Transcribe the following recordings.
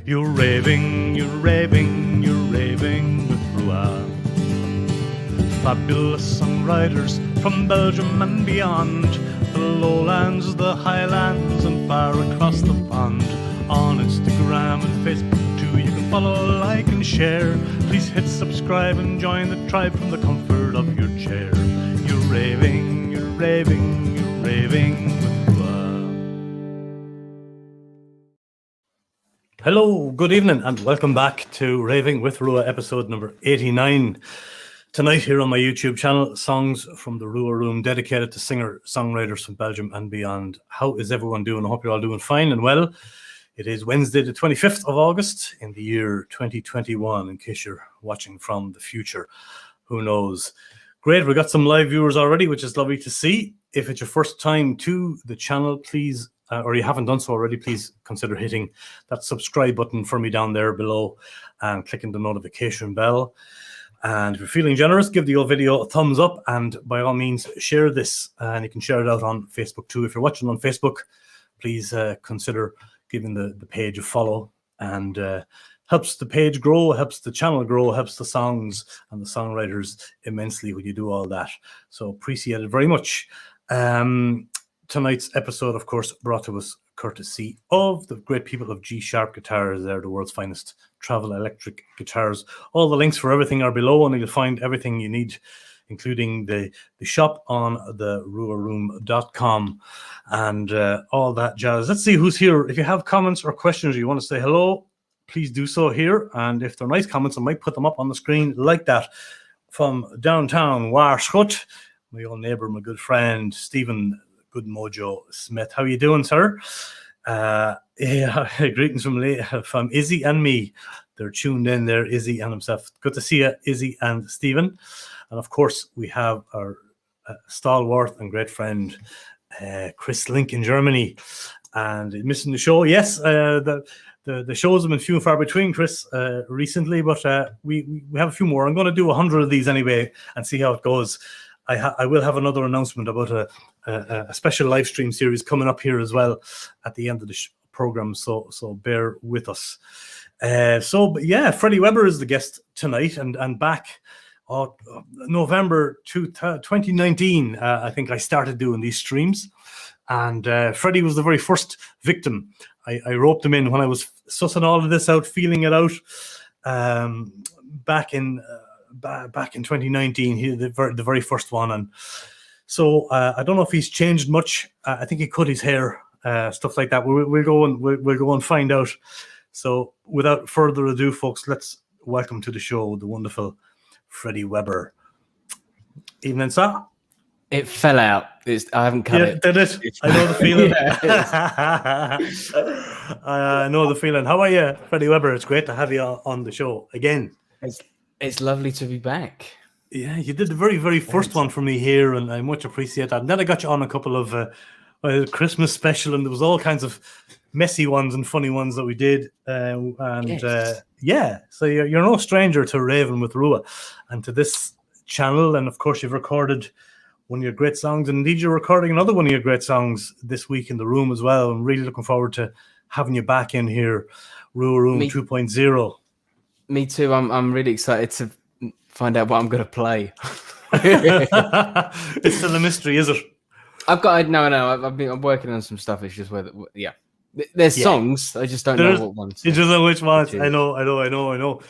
You're raving with RWR. Fabulous songwriters from Belgium and beyond, the lowlands, the highlands, and far across the pond. On Instagram and Facebook too, you can follow, like, and share. Please hit subscribe and join the tribe from the comfort of your chair. You're raving with RWR. Hello, good evening, and welcome back to Raving with RWR, episode number 89. Tonight here on my YouTube channel, songs from the RWR Room dedicated to singer-songwriters from Belgium and beyond. How is everyone doing? I hope you're all doing fine and well. It is Wednesday, the 25th of August in the year 2021, in case you're watching from the future. Who knows? Great, we got some live viewers already, which is lovely to see. If it's your first time to the channel, please, or you haven't done so already, please consider hitting that subscribe button for me down there below and clicking the notification bell. And if you're feeling generous, give the old video a thumbs up, and by all means share this, and you can share it out on Facebook too. If you're watching on Facebook, please consider giving the page a follow, and helps the page grow, helps the channel grow, helps the songs and the songwriters immensely when you do all that. So appreciate it very much. Tonight's episode, of course, brought to us courtesy of the great people of G-Sharp Guitars. They're the world's finest travel electric guitars. All the links for everything are below, and you'll find everything you need, including the shop on the RWRroom.com and all that jazz. Let's see who's here. If you have comments or questions or you want to say hello, please do so here. And if they're nice comments, I might put them up on the screen like that. From downtown Waarschot, my old neighbour, my good friend, Stephen Good Mojo Smith. How you doing, sir? Greetings from Izzy and me. They're tuned in there, Izzy and himself. Good to see you, Izzy and Stephen. And of course, we have our stalwart and great friend, Chris Link in Germany. And missing the show, yes, the shows have been few and far between, Chris, recently, but we have a few more. I'm going to do 100 of these anyway and see how it goes. I will have another announcement about a special live stream series coming up here as well at the end of the program, so bear with us. But yeah, Freddie Webber is the guest tonight, and back November 2019, I think I started doing these streams, and Freddie was the very first victim. I roped him in when I was sussing all of this out, feeling it out, back in 2019. He the very first one, and so I don't know if he's changed much. I think he cut his hair, stuff like that. We'll go and find out. So without further ado, folks, let's welcome to the show the wonderful Freddie Webber. Evening, sir. It fell out. I haven't cut it. Did it? I know the feeling. I know the feeling. How are you, Freddie Webber? It's great to have you on the show again. It's lovely to be back. Yeah, you did the very, very first one for me here, and I much appreciate that. And then I got you on a couple of Christmas special, and there was all kinds of messy ones and funny ones that we did. Yeah, so you're no stranger to Raving with RWR and to this channel. And of course, you've recorded one of your great songs, and indeed you're recording another one of your great songs this week in the room as well. I'm really looking forward to having you back in here, RWR Room 2.0. Me too. I'm really excited to find out what I'm going to play. It's still a mystery, is it? I'm working on some stuff. It's just whether, yeah. There's songs. I just don't know what ones. You just know which ones. I know.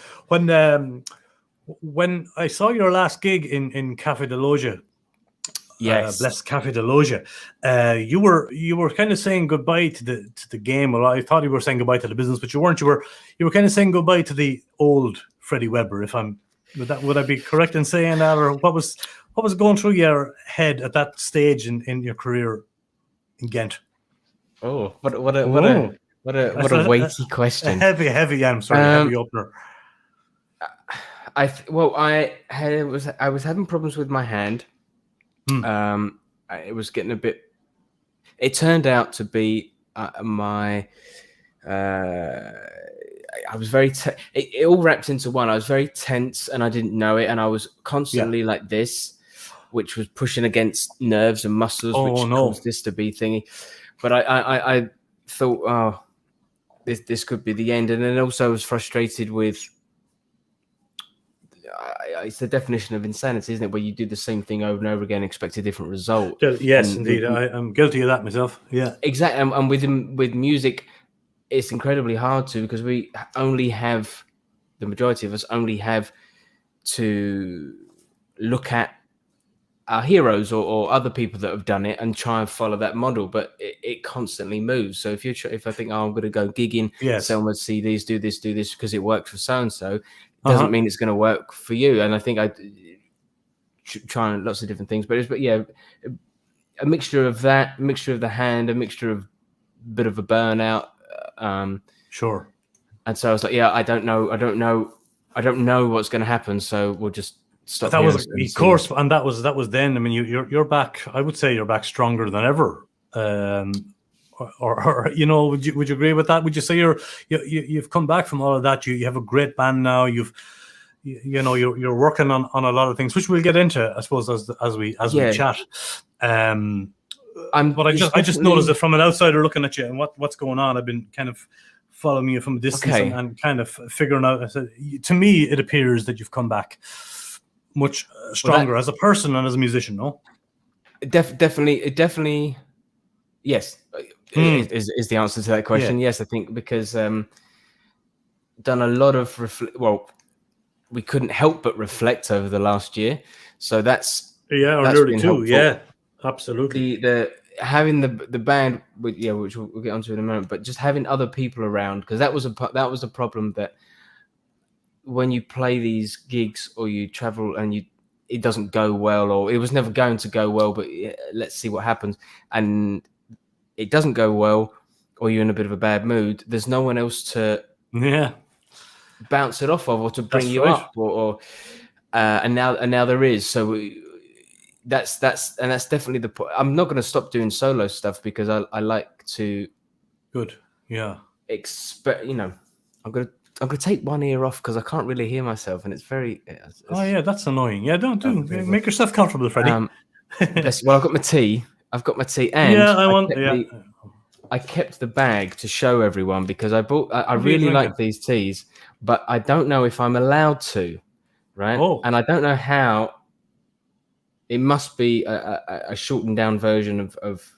When I saw your last gig in Café de Loge, yes, blessed Café de Loge, you were kind of saying goodbye to the game. Well, I thought you were saying goodbye to the business, but you weren't. You were kind of saying goodbye to the old Freddie Webber. Would I be correct in saying that, or what was going through your head at that stage in your career in Ghent? Oh, what a weighty question. A heavy. I'm sorry, heavy opener. I was having problems with my hand. It was getting a bit. It turned out to be my. I was very. It all wrapped into one. I was very tense, and I didn't know it, and I was constantly like this, which was pushing against nerves and muscles, which caused this to be thingy. But I thought, this could be the end. And then also I was frustrated with. It's the definition of insanity, isn't it? Where you do the same thing over and over again, expect a different result. Yes, And indeed. I'm guilty of that myself. Yeah. Exactly. And with music, it's incredibly hard to, because we only have, the majority of us only have to look at our heroes or other people that have done it and try and follow that model, but it constantly moves. So if I think, I'm going to go gigging, sell my CDs, do this because it worked for so and so, doesn't mean it's going to work for you. And I think I try lots of different things, but a mixture of that, mixture of the hand, a mixture of bit of a burnout. Sure. And so I was like, I don't know what's going to happen. So we'll just stop. That was, of course, and that was then. I mean, you're back. I would say you're back stronger than ever. Or would you agree with that? Would you say you've come back from all of that? You have a great band now. You're working on a lot of things, which we'll get into, I suppose, as we chat. But I just noticed that from an outsider looking at you and what's going on. I've been kind of following you from a distance and kind of figuring out. To me, it appears that you've come back much stronger as a person and as a musician. No, definitely, yes, is the answer to that question. Yes, I think because done a lot of we couldn't help but reflect over the last year, so that's nearly too. Yeah, absolutely. The having the band with which we'll get onto in a moment, but just having other people around, because that was a problem that when you play these gigs or you travel and it doesn't go well, or it was never going to go well, but let's see what happens, and it doesn't go well, or you're in a bit of a bad mood, there's no one else to bounce it off of or to bring you up, or and now there is. So that's definitely the point. I'm not going to stop doing solo stuff because I like to. Good. Yeah. I'm gonna take one ear off because I can't really hear myself, and it's very. That's annoying. Yeah, don't make yourself comfortable, Freddie. Well, I've got my tea. And I kept the bag to show everyone because I really like these teas, but I don't know if I'm allowed to, right? And I don't know how. It must be a shortened down version of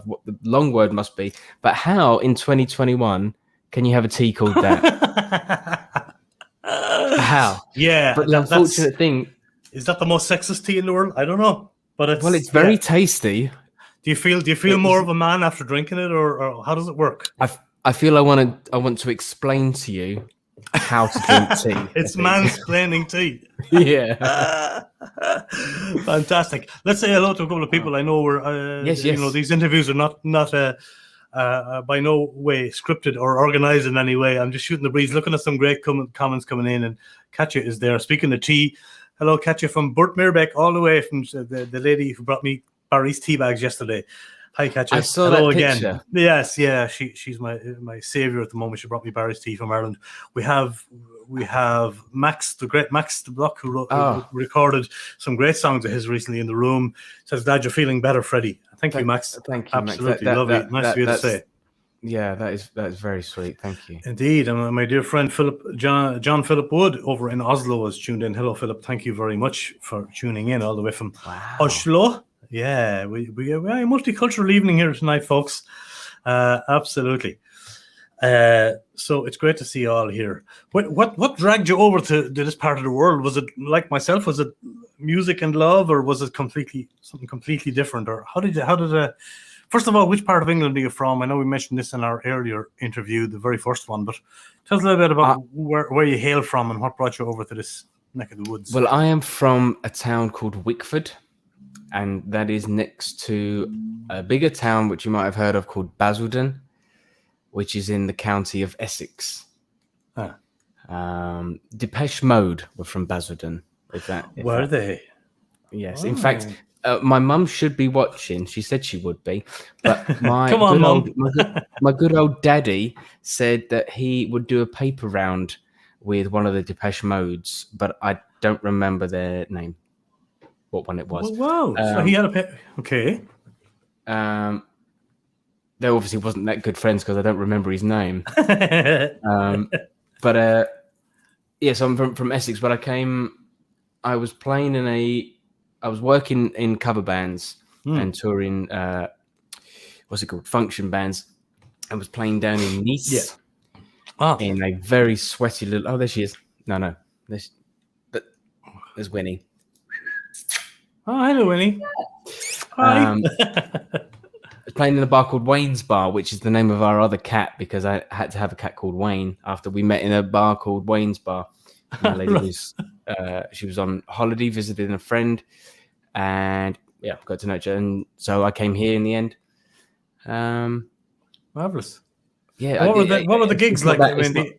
what the long word must be. But how in 2021 can you have a tea called that? How? Yeah. But the unfortunate thing is that the most sexist tea in the world? I don't know, but it's very tasty. Do you feel more of a man after drinking it, or how does it work? I feel I want to explain to you how to drink tea. It's mansplaining tea. Yeah. Fantastic. Let's say hello to a couple of people I know. These interviews are not by no way scripted or organized in any way. I'm just shooting the breeze, looking at some great comments coming in, and Katja is there. Speaking of tea, hello Katja from Burt Mirbeck, all the way from the lady who brought me Barry's tea bags yesterday. Hi Katja. I saw that again. Picture. Yes, yeah. She's my savior at the moment. She brought me Barry's tea from Ireland. We have Max, the great Max the Block, who recorded some great songs of his recently in the room. Says, glad you're feeling better, Freddie. Thank you, Max. Thank you, absolutely Max. lovely. Nice of you to say. Yeah, that is very sweet. Thank you. Indeed. And my dear friend John Philip Wood over in Oslo has tuned in. Hello, Philip. Thank you very much for tuning in all the way from Oslo. Yeah, we a multicultural evening here tonight, folks. Absolutely. So it's great to see you all here. What dragged you over to this part of the world? Was it like myself? Was it music and love, or was it something completely different? Or how did first of all, which part of England are you from? I know we mentioned this in our earlier interview, the very first one, but tell us a little bit about where you hail from and what brought you over to this neck of the woods. Well, I am from a town called Wickford, and that is next to a bigger town which you might have heard of called Basildon, which is in the county of Essex. Depeche Mode were from Basildon. Were they? Yes. Oh. In fact, my mum should be watching. She said she would be. But my good old daddy said that he would do a paper round with one of the Depeche Modes, but I don't remember their name. What one it was. Oh, wow. So he had a paper. Okay. There they obviously wasn't that good friends because I don't remember his name. But yes, I'm from Essex. But I was playing I was working in cover bands and touring. What's it called? Function bands. I was playing down in Nice in a very sweaty little. Oh, there she is. No, there's Winnie. Oh, hello, Winnie. Hi. I was playing in a bar called Wayne's Bar, which is the name of our other cat because I had to have a cat called Wayne after we met in a bar called Wayne's Bar. My lady was she was on holiday visiting a friend, and got to know each other. And so I came here in the end. Marvelous. Yeah. What were the gigs like? Sorry.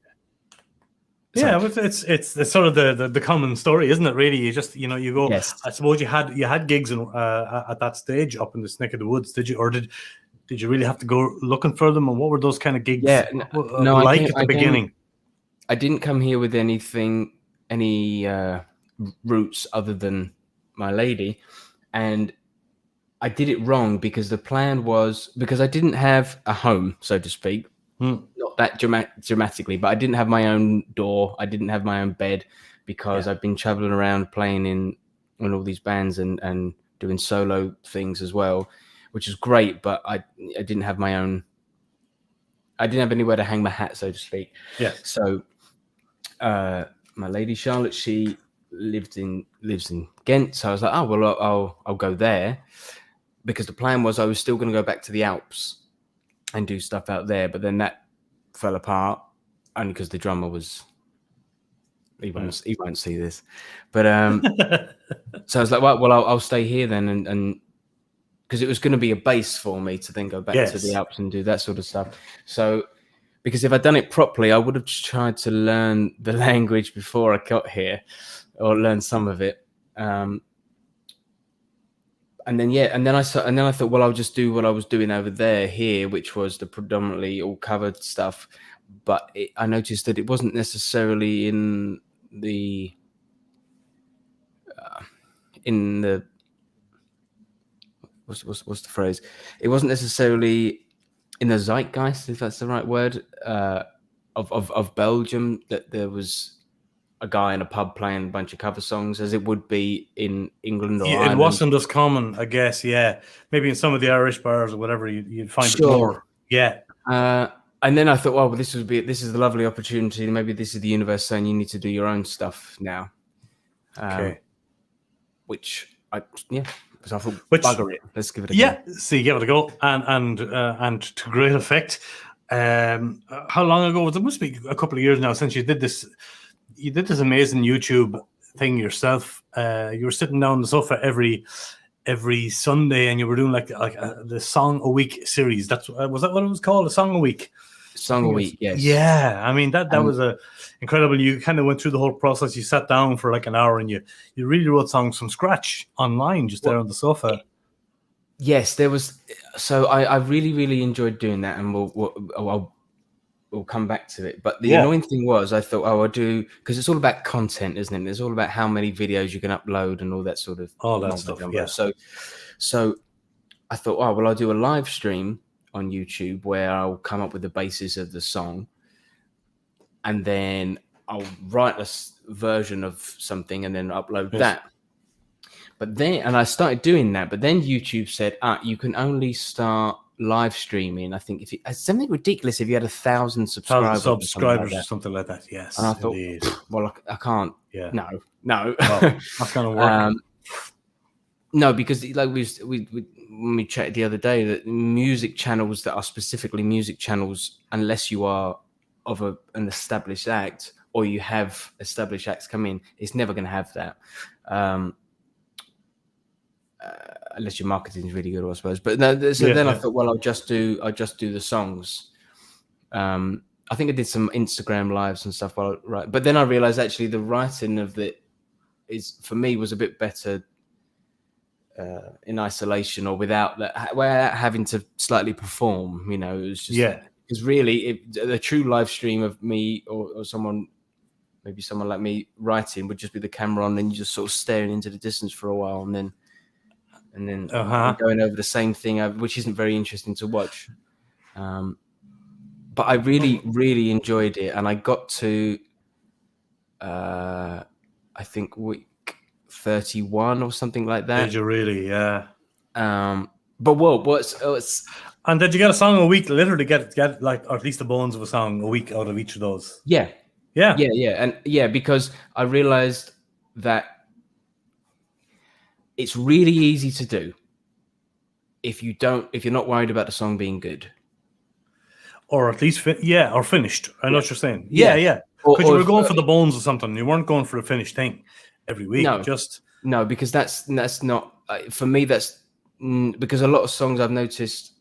It's sort of the common story, isn't it? Really, you just you go. Yes. I suppose you had gigs at that stage up in this neck of the woods. Did you, or did you really have to go looking for them? And what were those kind of gigs? Yeah, like at the beginning? I didn't come here with any roots other than my lady, and I did it wrong because the plan was because I didn't have a home, so to speak. Not that dramatically, but I didn't have my own door. I didn't have my own bed because I've been traveling around playing in all these bands and doing solo things as well, which is great. But I didn't have my own. I didn't have anywhere to hang my hat, so to speak. Yeah. So my lady Charlotte, she lives in Ghent. So I was like, oh well, I'll go there because the plan was I was still going to go back to the Alps and do stuff out there, but then that fell apart only because the drummer was. He won't see this, but so I was like, well, I'll stay here then, and because it was going to be a base for me to then go back to the Alps and do that sort of stuff. So, because if I'd done it properly, I would have tried to learn the language before I got here, or learn some of it. And then I thought, well, I'll just do what I was doing over there here, which was the predominantly all covered stuff. But I noticed that it wasn't necessarily in the what's the phrase? It wasn't necessarily in the zeitgeist, if that's the right word, of Belgium, that there was a guy in a pub playing a bunch of cover songs as it would be in England or Ireland. It wasn't as common, I guess. Yeah, maybe in some of the Irish bars or whatever, you'd find it more. Yeah. And then I thought, well, this is the lovely opportunity. Maybe this is the universe saying you need to do your own stuff now. Okay. So I thought, bugger it. Let's give it a go. Yeah, see, give it a go, and to great effect. How long ago was it? Must be a couple of years now since you did this. You did this amazing YouTube thing yourself. You were sitting down on the sofa every Sunday, and you were doing like the Song a Week series. Was that what it was called? A Song a Week. Song a Week, yes. Yeah, I mean that was incredible. You kind of went through the whole process. You sat down for like an hour, and you really wrote songs from scratch online, just there on the sofa. Yes, there was. So I really, really enjoyed doing that, and we'll come back to it. But the annoying thing was, I thought, I'll do, because it's all about content, isn't it? It's all about how many videos you can upload and all that sort of stuff. Number. Yeah. So I thought, I'll do a live stream on YouTube where I'll come up with the basis of the song, and then I'll write a version of something and then upload that. But then, and I started doing that, but then YouTube said, you can only start live streaming. I think it's something ridiculous if you had 1,000 subscribers, or something like that. Yes. And I thought, well, I can't. Yeah. No. Well, that's going to work. No, because like when we chatted the other day, that music channels that are specifically music channels, unless you are of an established act or you have established acts come in, it's never going to have that. Unless your marketing is really good, I suppose. But no, then I thought, well, I'll just do the songs. I think I did some Instagram lives and stuff but then I realized actually the writing of it for me was a bit better in isolation or without having to slightly perform. It was just because really the true live stream of me or someone, maybe someone like me writing, would just be the camera on and you just sort of staring into the distance for a while and then going over the same thing, which isn't very interesting to watch. But I really enjoyed it, and I got to I think week 31 or something like that. Did you really? Yeah. But what's And did you get a song a week later to get like, or at least the bones of a song a week out of each of those? yeah, Yeah. Because I realized that it's really easy to do if you're not worried about the song being good, Or at least or finished. I know what you're saying. Yeah. Yeah. Or Because you were if, going for the bones or something. You weren't going for a finished thing every week. No, because that's not for me. That's because a lot of songs I've noticed,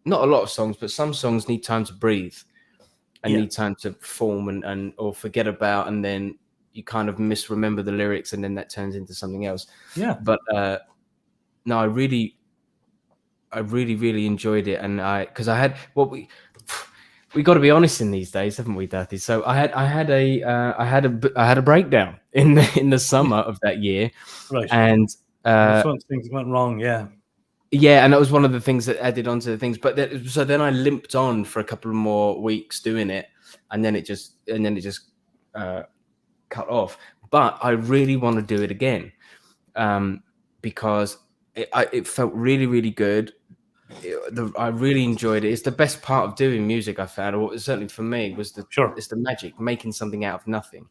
not a lot of songs, but some songs need time to breathe and need time to form and or forget about, and then you kind of misremember the lyrics, and then that turns into something else. Yeah. But no, I really enjoyed it, and because I had we got to be honest in these days, haven't we, Dirty? So I had a breakdown in the summer of that year, right? And things went wrong. Yeah, and that was one of the things that added on to the things. But so then I limped on for a couple of more weeks doing it, and then it just cut off. But I really want to do it again because it felt really good. I really enjoyed it. It's the best part of doing music, I found, or certainly for me, was it's the magic, making something out of nothing.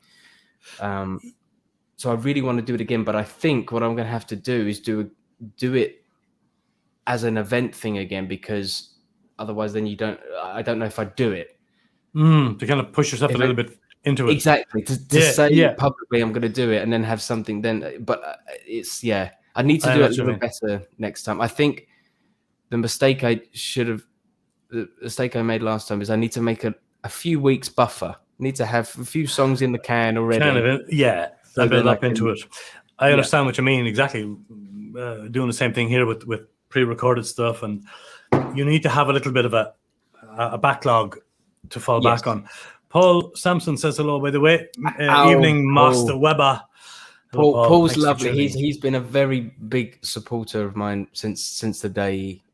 So I really want to do it again, but I think what I'm going to have to do is do it as an event thing again, because otherwise then I don't know if I'd do it. To kind of push yourself a little bit into it. Exactly. To say publicly I'm going to do it and then have something then, but I need to do it a little better next time. I think the mistake I made last time is I need to make a few weeks buffer. I need to have a few songs in the can already. So build up into it. I understand what you mean. Exactly. Doing the same thing here with pre-recorded stuff, and you need to have a little bit of a backlog to fall back on. Paul Sampson says hello, by the way. Evening, Master Webber. Paul's lovely. He's been a very big supporter of mine since the day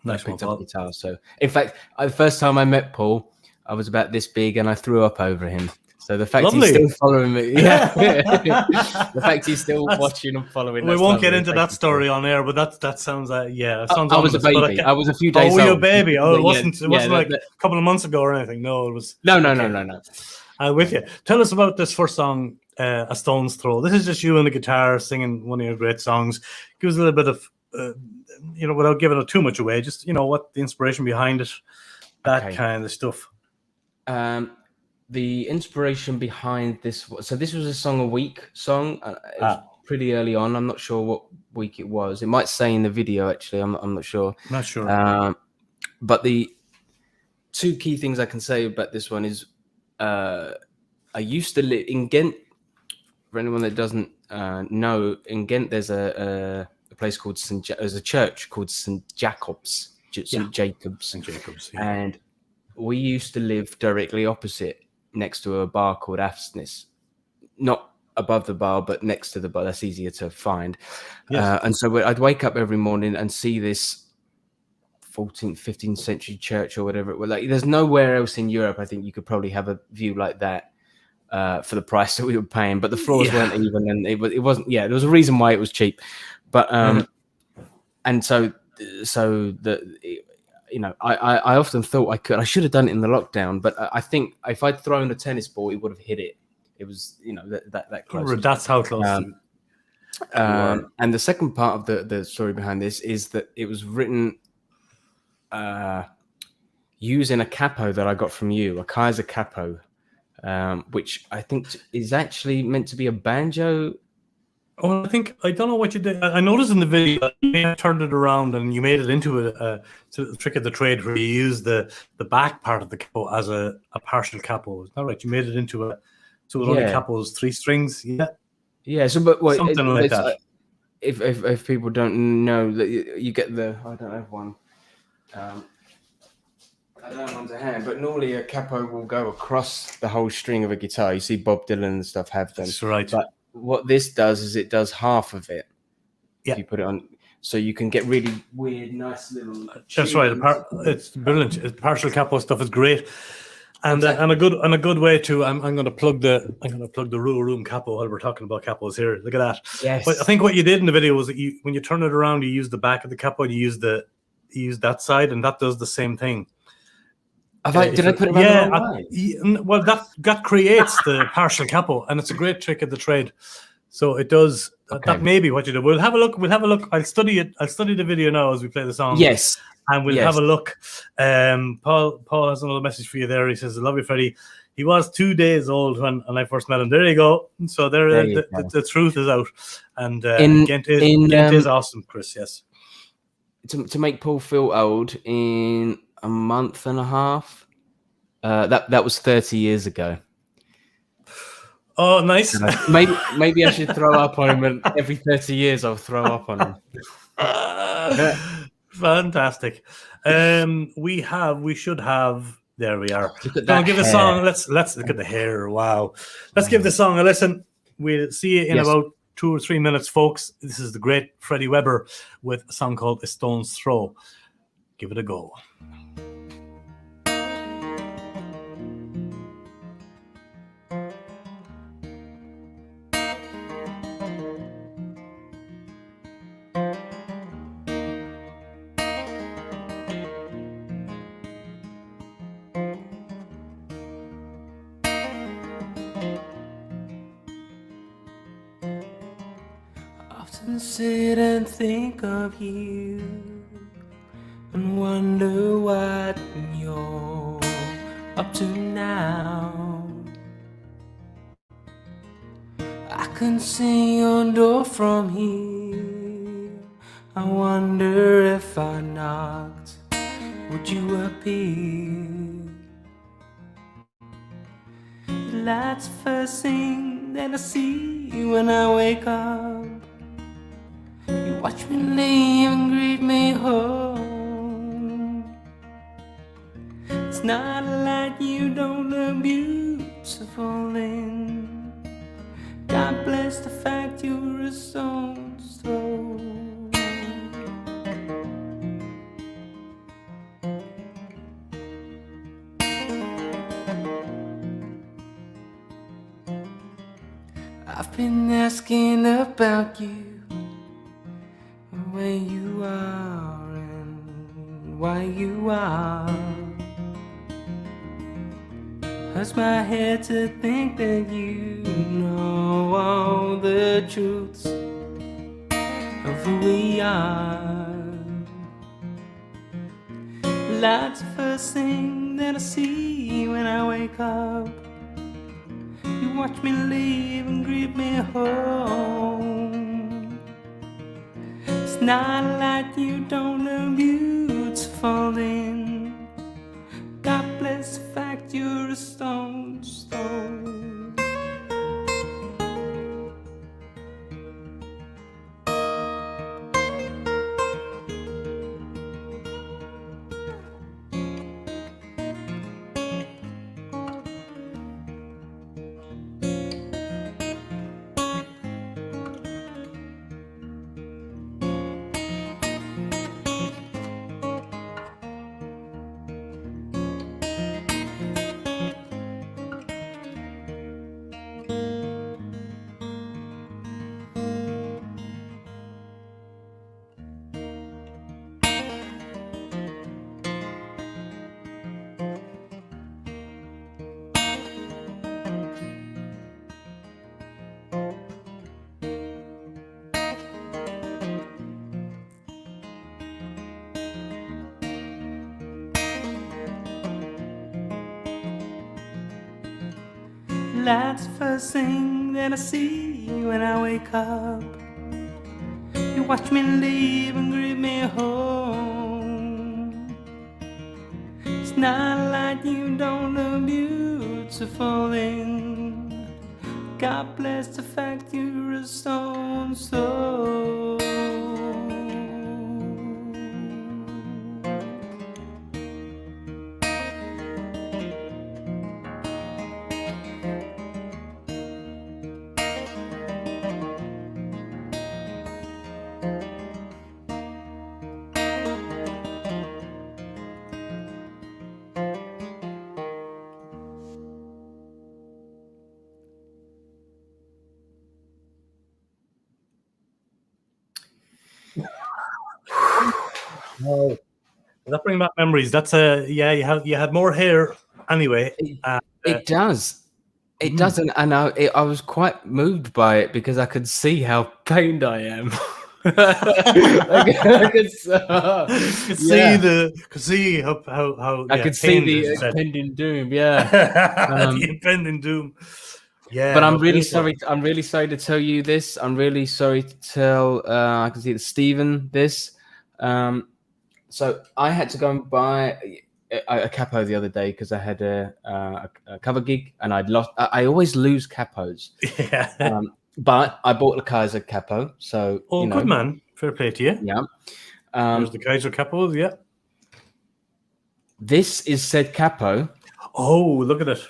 I picked up guitar. So, in fact, the first time I met Paul, I was about this big, and I threw up over him. So the fact he's still following me, the fact he's still watching and following. We won't get into that story on air, but that sounds sounds. I was a baby. I was a few days old. Oh, you a baby? Oh, it wasn't like a couple of months ago or anything. No, it was. No. I'm with you. Tell us about this first song, A Stone's Throw. This is just you and the guitar singing one of your great songs. Give us a little bit of, without giving it too much away, just, what the inspiration behind it, that kind of stuff. The inspiration behind this, so this was a song a week song. It was pretty early on. I'm not sure what week it was. It might say in the video, actually. I'm not sure. Not sure. But the two key things I can say about this one is I used to live in Ghent. For anyone that doesn't know, in Ghent there's a place called there's a church called St. Jacobs. St. Jacobs. And we used to live directly opposite, next to a bar called Afsnis. Not above the bar, but next to the bar. That's easier to find. And so I'd wake up every morning and see this 14th, 15th century church or whatever it was. Like, there's nowhere else in Europe, I think, you could probably have a view like that for the price that we were paying. But the floors weren't even, and it wasn't. Yeah, there was a reason why it was cheap. But and so I often thought I should have done it in the lockdown, but I think if I'd thrown a tennis ball, it would have hit it. It was, that close. That's how close. And the second part of the story behind this is that it was written using a capo that I got from you, a Kaiser capo, which I think is actually meant to be a banjo. Oh, I don't know what you did. I noticed in the video you turned it around and you made it into a trick of the trade where you use the back part of the capo as a partial capo. Is that right? You made it into so it only capos 3 strings. Yeah. So, but wait, something like that. If people don't know that you get the, I don't have one. I don't have one to hand, but normally a capo will go across the whole string of a guitar. You see Bob Dylan and stuff have them. That's right. But what this does is it does half of it. Yeah. You put it on. so you can get really weird, nice little. That's right. It's brilliant. Partial capo stuff is great, and a good way to. I'm going to plug the RWR Room capo while we're talking about capos here. Look at that. Yes. But I think what you did in the video was that when you turn it around, you use the back of the capo, and you use that side, and that does the same thing. Did I put it around the wrong way? Well, that creates the partial capo, and it's a great trick of the trade. So it does. Okay. That may be what you do. We'll have a look. I'll study it. I'll study the video now as we play the song. Yes. And we'll have a look. Paul has another message for you there. He says, "I love you, Freddie. He was 2 days old when I first met him." There you go. So the truth is out. And Ghent is awesome, Chris. Yes. To make Paul feel old, in a month and a half, that was 30 years ago. Oh, nice. Maybe I should throw up on him, and every 30 years I'll throw up on him. Fantastic. We should have. There we are. Look at that give the song. Let's look at the hair. Wow. Let's give the song a listen. We'll see you in about 2 or 3 minutes, folks. This is the great Freddie Webber with a song called A Stone's Throw. Give it a go. Often sit and think of you and wonder what you're up to now. I can see your door from here. I wonder if I knocked, would you appear? The light's first thing that I see when I wake up. You watch me leave and greet me home. It's not a light you don't look beautiful in. God bless the fact you're a stone's throw. I've been asking about you, where you are and why you are. Hurts my head to think that you know all the truths of who we are. Light's the first thing that I see when I wake up. You watch me leave and greet me home. It's not a light you don't look beautiful in. God bless the fact you're a stone's throw. Light's the first thing that I see when I wake up. You watch me leave and greet me home. It's not a light you don't look beautiful in. God bless the fact you're a stone's throw. Oh, that bring back memories. That's yeah. You had more hair anyway. It does. It doesn't, and I was quite moved by it because I could see how pained I am. I could see how I yeah, could see pained, as the you said. impending doom. Yeah, The impending doom. Yeah, but I'm no, really beautiful. sorry. I'm really sorry to tell you this. I'm really sorry to tell. I can see that Stephen this. So I had to go and buy a capo the other day because I had a cover gig and I'd lost. I always lose capos. Yeah. But I bought the Kaiser capo, so Oh, good man. Fair play to you. yeah. There's the Kaiser capos. Yeah. This is said capo. Oh, look at it.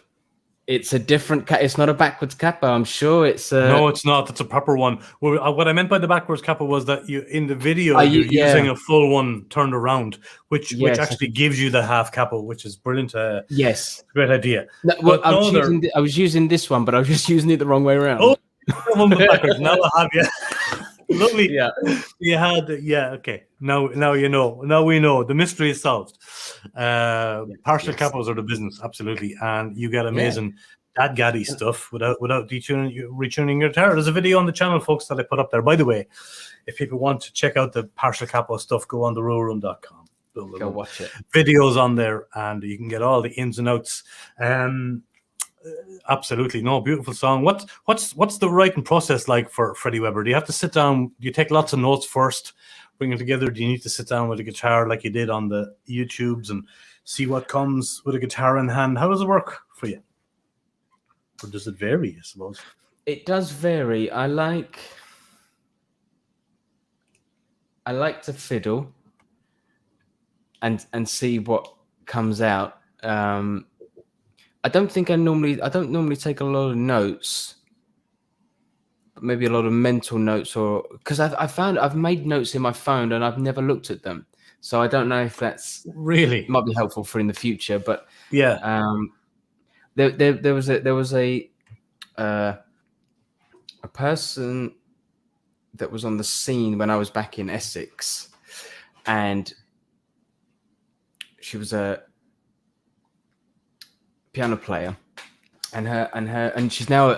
It's a different. It's not a backwards capo. I'm sure it's. No, it's not. That's a proper one. What I meant by the backwards capo was that in the video you're using a full one turned around, which actually gives you the half capo, which is brilliant. Yes, great idea. No, well, I was using this one, but I was just using it the wrong way around. Oh, backwards. Now I have you. Lovely. Yeah. You had. Yeah. Okay. Now you know. Now we know. The mystery is solved. Partial capos are the business, absolutely, and you get amazing dadgaddy stuff without retuning your guitar. There's a video on the channel, folks, that I put up there. By the way, if people want to check out the partial capo stuff, go on the RWRroom.com. Go watch it. Videos on there, and you can get all the ins and outs. Absolutely, no, beautiful song. What's the writing process like for Freddie Webber? Do you have to sit down? Do you take lots of notes first, bring it together? Do you need to sit down with a guitar like you did on the YouTubes and see what comes with a guitar in hand? How does it work for you? Or does it vary, I suppose? It does vary. I like to fiddle and see what comes out. I don't normally take a lot of notes, but maybe a lot of mental notes, or because I found I've made notes in my phone and I've never looked at them, so I don't know if that's really might be helpful for in the future. But yeah, there was a person that was on the scene when I was back in Essex, and she was a piano player, and she's now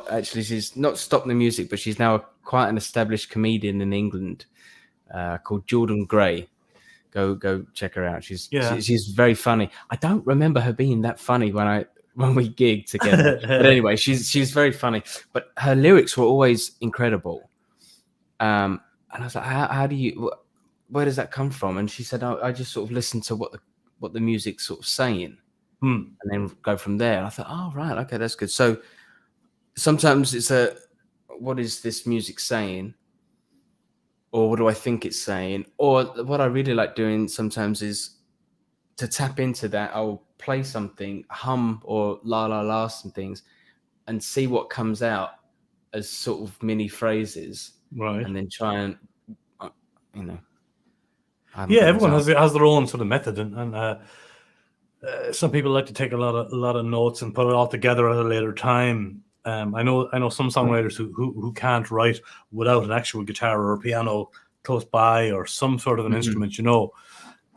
actually she's not stopped the music, but she's now quite an established comedian in England called Jordan Gray. Go check her out. She's very funny. I don't remember her being that funny when we gigged together, but anyway, she's very funny. But her lyrics were always incredible. And I was like, how do you? Where does that come from? And she said, I just sort of listen to what the music's sort of saying. And then go from there. And I thought, oh, right, okay, that's good. So sometimes it's what is this music saying? Or what do I think it's saying? Or what I really like doing sometimes is to tap into that. I'll play something, hum or la la la some things, and see what comes out as sort of mini phrases. Right. And then try and, everyone has their own sort of method, and some people like to take a lot of notes and put it all together at a later time. I know some songwriters who can't write without an actual guitar or a piano close by or some sort of an instrument,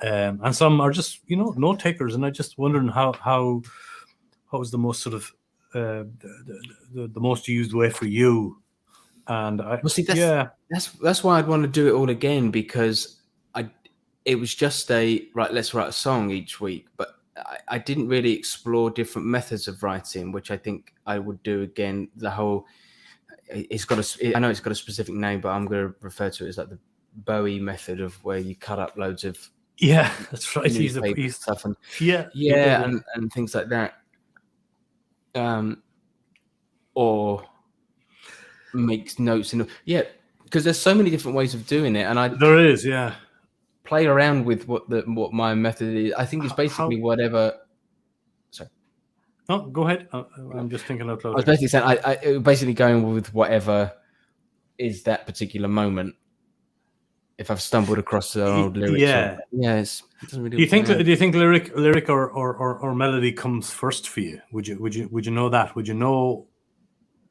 and some are just note takers. And I just wondering how was the most sort of the most used way for you? And that's why I'd want to do it all again, because it was just let's write a song each week, but I didn't really explore different methods of writing, which I think I would do again. I know it's got a specific name, but I'm going to refer to it as like the Bowie method, of where you cut up loads of that's right. He's stuff and and things like that, or makes notes because there's so many different ways of doing it, and there is play around with what my method is. I think it's basically whatever. Sorry. No, go ahead. I'm just thinking out loud. I was basically saying I basically going with whatever is that particular moment. If I've stumbled across the old lyrics, it doesn't really. Do you think lyric or melody comes first for you? Would you know that? Would you know?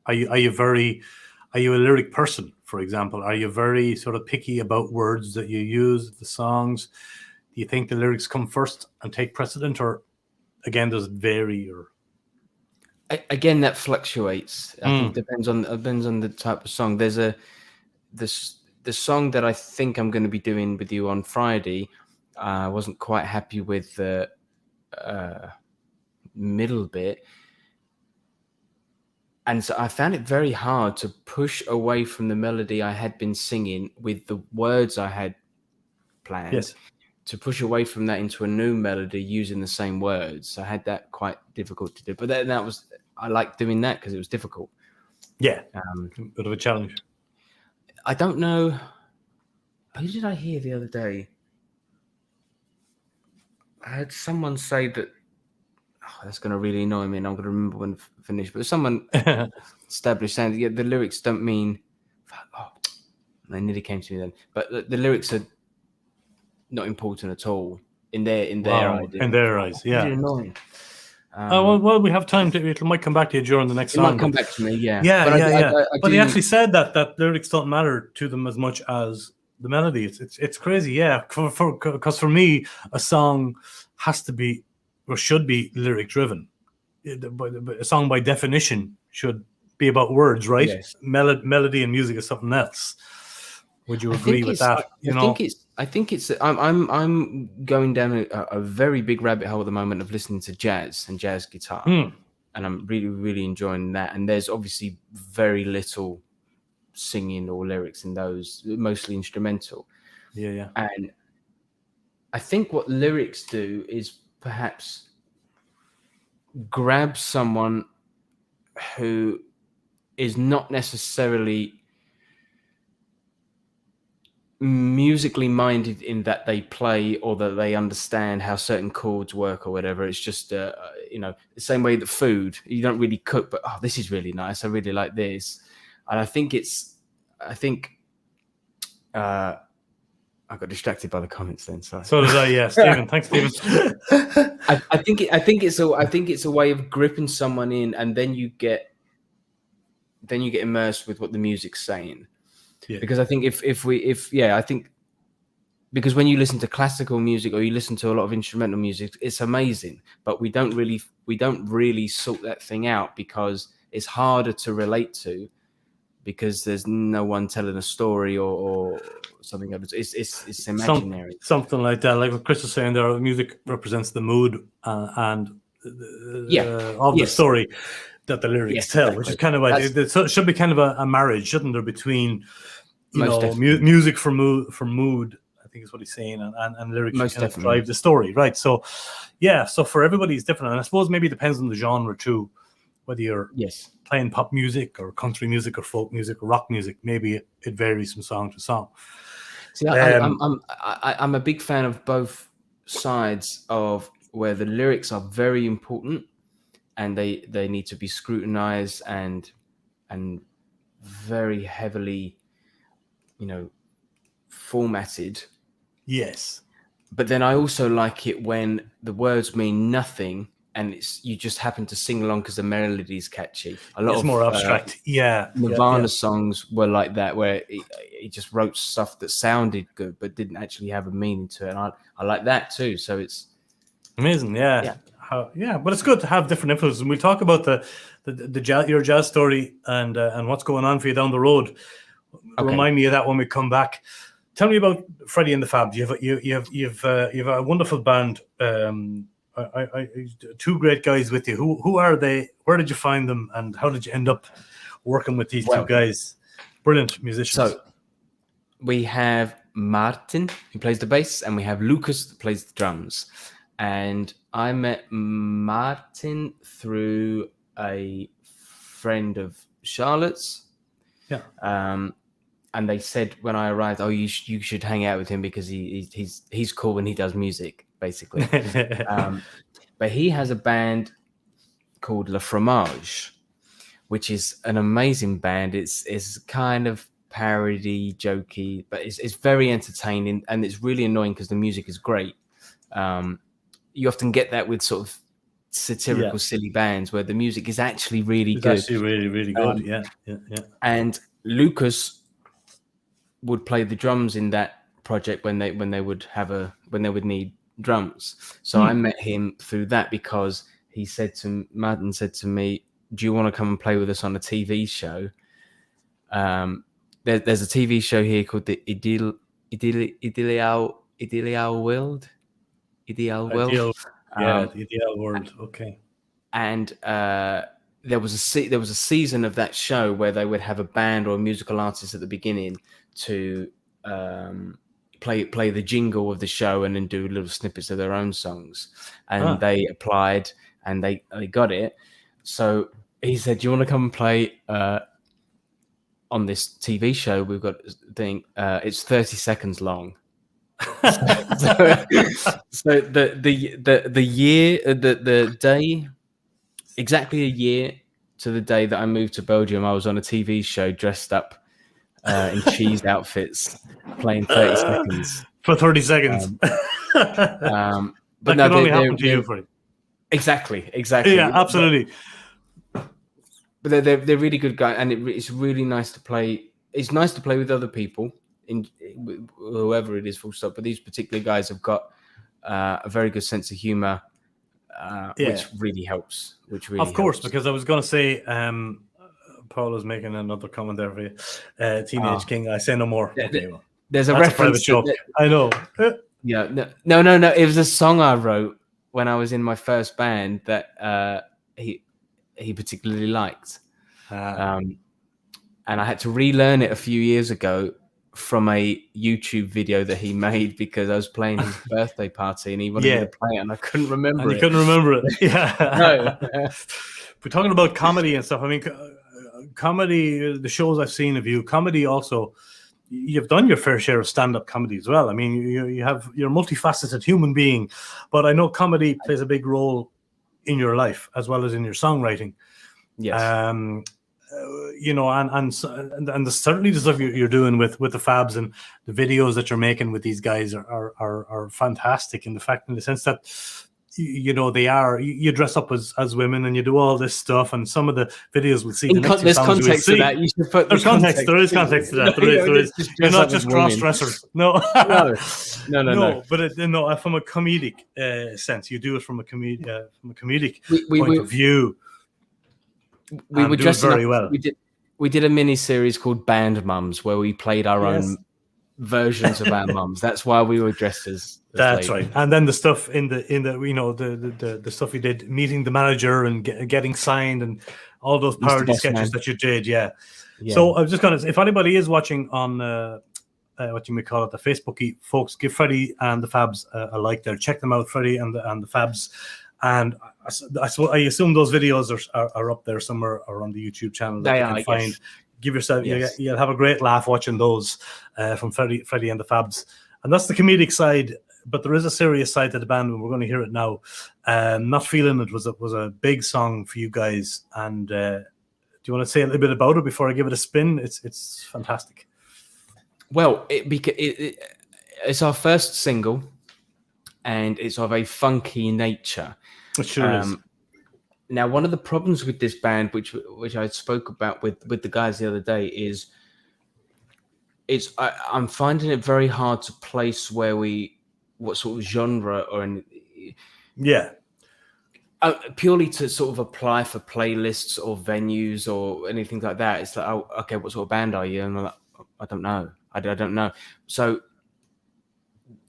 Are you a lyric person for example? Are you very sort of picky about words that you use, the songs? Do you think the lyrics come first and take precedent, or again, does it vary? Or Again, that fluctuates. I think depends on the type of song. There's the song that I think I'm going to be doing with you on Friday. I wasn't quite happy with the middle bit, and so I found it very hard to push away from the melody I had been singing with the words I had planned. yes, To push away from that into a new melody using the same words. I had that quite difficult to do, but then I liked doing that because it was difficult. yeah, bit of a challenge. I don't know. Who did I hear the other day? I had someone say that, that's going to really annoy me, and I'm going to remember when finished. But someone established saying that the lyrics don't mean. They nearly came to me then. But the lyrics are not important at all in their idea. In their eyes, yeah. Really annoying. Well, we have time to. It might come back to you during the next song. It might come back to me, yeah. Yeah. I but he actually said that lyrics don't matter to them as much as the melody. It's crazy, yeah. Because for me, a song has to be or should be lyric driven. A song by definition should be about words, right? Yes. Melody and music is something else. Would you agree with that? I think it's. I'm going down a very big rabbit hole at the moment of listening to jazz and jazz guitar, and I'm really, really enjoying that. And there's obviously very little singing or lyrics in those, mostly instrumental. Yeah. And I think what lyrics do is perhaps grab someone who is not necessarily musically minded in that they play or that they understand how certain chords work or whatever. It's just the same way that food, you don't really cook, but this is really nice, I really like this. And I think I got distracted by the comments then, sorry. So did I, yeah. Stephen, thanks, Stephen. I think it's a way of gripping someone in, and then you get immersed with what the music's saying. Yeah. Because I think because when you listen to classical music or you listen to a lot of instrumental music, it's amazing, but we don't really sort that thing out because it's harder to relate to because there's no one telling a story or something. It's imaginary. Something like that. Like what Chris was saying there, music represents the mood of the story that the lyrics tell, which is kind of like it should be kind of a marriage, shouldn't there, between music for mood, I think is what he's saying, and lyrics kind of drive the story, right? So so for everybody it's different, and I suppose maybe it depends on the genre too, whether you're playing pop music or country music or folk music or rock music. Maybe it varies from song to song. See, I'm a big fan of both sides of where the lyrics are very important and they need to be scrutinized and very heavily, formatted. Yes. But then I also like it when the words mean nothing and you just happen to sing along because the melody is catchy. It's more abstract. Nirvana songs were like that, where he just wrote stuff that sounded good but didn't actually have a meaning to it. And I like that too. So it's amazing. Yeah. But it's good to have different influences. And we'll talk about the jazz, your jazz story and what's going on for you down the road. Okay. Remind me of that when we come back. Tell me about Freddie and the Fabs. You have a wonderful band. Two great guys with you. Who are they? Where did you find them? And how did you end up working with these two guys? Brilliant musicians. So we have Martin, who plays the bass, and we have Lucas, who plays the drums. And I met Martin through a friend of Charlotte's. Yeah. And they said when I arrived, you should hang out with him because he's cool when he does music, basically. But he has a band called Fromage, which is an amazing band. It's kind of parody, jokey, but it's very entertaining, and it's really annoying because the music is great. You often get that with sort of satirical, silly bands where the music is actually really good. It's actually really, really good. Yeah. And Lucas would play the drums in that project when they would need drums. So I met him through that because Martin said to me, "Do you want to come and play with us on a TV show?" There's a TV show here called the Ideal World. Ideal, the ideal world. Okay. And there was a season of that show where they would have a band or a musical artist at the beginning to play the jingle of the show and then do little snippets of their own songs. And they applied and they got it. So he said, "Do you want to come and play on this TV show? We've got a thing. It's 30 seconds long." So the day, exactly a year to the day that I moved to Belgium, I was on a TV show dressed up in cheese outfits, playing 30 seconds for 30 seconds. But that no, could only happen to you, Freddie. Exactly. Yeah, absolutely. But they're really good guys, and it's really nice to play. It's nice to play with other people, whoever it is, full stop. But these particular guys have got a very good sense of humor, which really helps. Of course, helps. because I was going to say, Paul is making another comment there for you. Teenage King, I say no more. There's a reference. I know. Yeah, no. It was a song I wrote when I was in my first band that he particularly liked. And I had to relearn it a few years ago from a YouTube video that he made because I was playing his birthday party and he wanted me to play it and I couldn't remember it. You couldn't remember it. Yeah. No. We're talking about comedy and stuff. I mean, comedy, the shows I've seen of you, comedy also, you've done your fair share of stand-up comedy as well. I mean, you're a multifaceted human being, but I know comedy plays a big role in your life as well as in your songwriting. Yes. And certainly the stuff you're doing with the Fabs and the videos that you're making with these guys are fantastic in the sense that you dress up as women and you do all this stuff, and some of the videos we'll see. There's context to that. You should put there's context. There is context to that. There is. You're not just cross dressers. No. No. But from a comedic sense, you do it from a comedic point of view. We were dressing very up, well. We did a mini series called Band Mums where we played our own versions of our mums. That's why we were dressed as that's ladies. Right. And then the stuff in the stuff you did, meeting the manager and getting signed and all those parody sketches that you did. Yeah. So I was just if anybody is watching on what you may call it, the Facebooky folks, give Freddie and the Fabs a like there. Check them out, Freddie and the Fabs. And I assume those videos are up there somewhere or on the YouTube channel that you can find. Yes. Give yourself, you'll have a great laugh watching those from Freddie and the Fabs. And that's the comedic side, but there is a serious side to the band, and we're going to hear it now. Not Feeling It was a big song for you guys. And do you want to say a little bit about it before I give it a spin? It's fantastic. Well, it's our first single, and it's of a funky nature. It sure is. Now, one of the problems with this band, which I spoke about with the guys the other day, is I'm finding it very hard to place what sort of genre or purely to sort of apply for playlists or venues or anything like that. It's like, oh, okay, what sort of band are you? And I'm like, I don't know. I don't know. So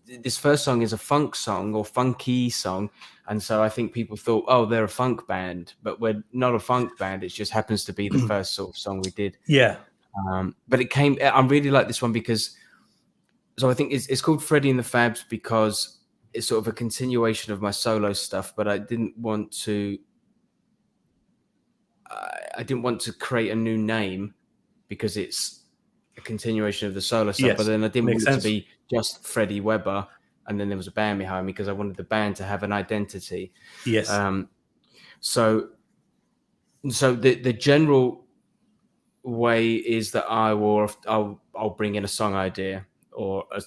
this first song is a funk song or funky song. And so I think people thought, oh, they're a funk band, but we're not a funk band. It just happens to be the first sort of song we did. Yeah. But I really like this one because, so I think it's called Freddie and the Fabs because it's sort of a continuation of my solo stuff, but I didn't want to create a new name because it's a continuation of the solo stuff. Yes, but then I didn't want it to be just Freddie Webber, and then there was a band behind me because I wanted the band to have an identity. Yes. So the general way is that I'll bring in a song idea or a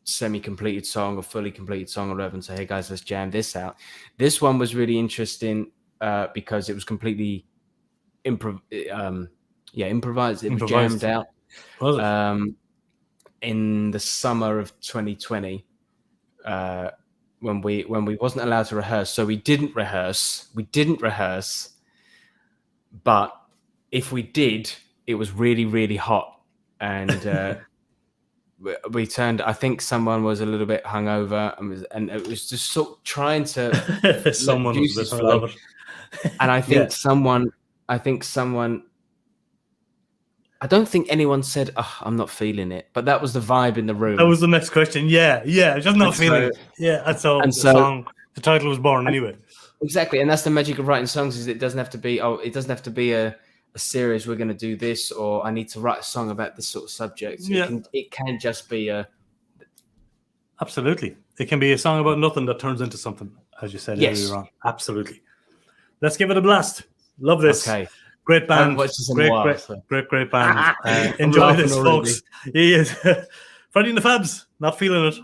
semi-completed song or fully completed song or whatever and say, hey guys, let's jam this out. This one was really interesting because it was completely improvised. It was jammed out. in the summer of 2020, when we wasn't allowed to rehearse. So we didn't rehearse. But if we did, it was really, really hot. And we turned, I think someone was a little bit hungover and it was just sort of trying to If someone was a bit hungover. And I think someone, I don't think anyone said, "Oh, I'm not feeling it," but that was the vibe in the room. That was the next question. Yeah, just not feeling it. Yeah, and so the title was born anyway. Exactly, and that's the magic of writing songs, is it doesn't have to be, a series, we're going to do this, or I need to write a song about this sort of subject. It can just be a... Absolutely. It can be a song about nothing that turns into something, as you said earlier on. Absolutely. Let's give it a blast. Love this. Okay. Great band. Great band. Enjoy this, folks. He is Freddie and the Fabs. Not feeling it.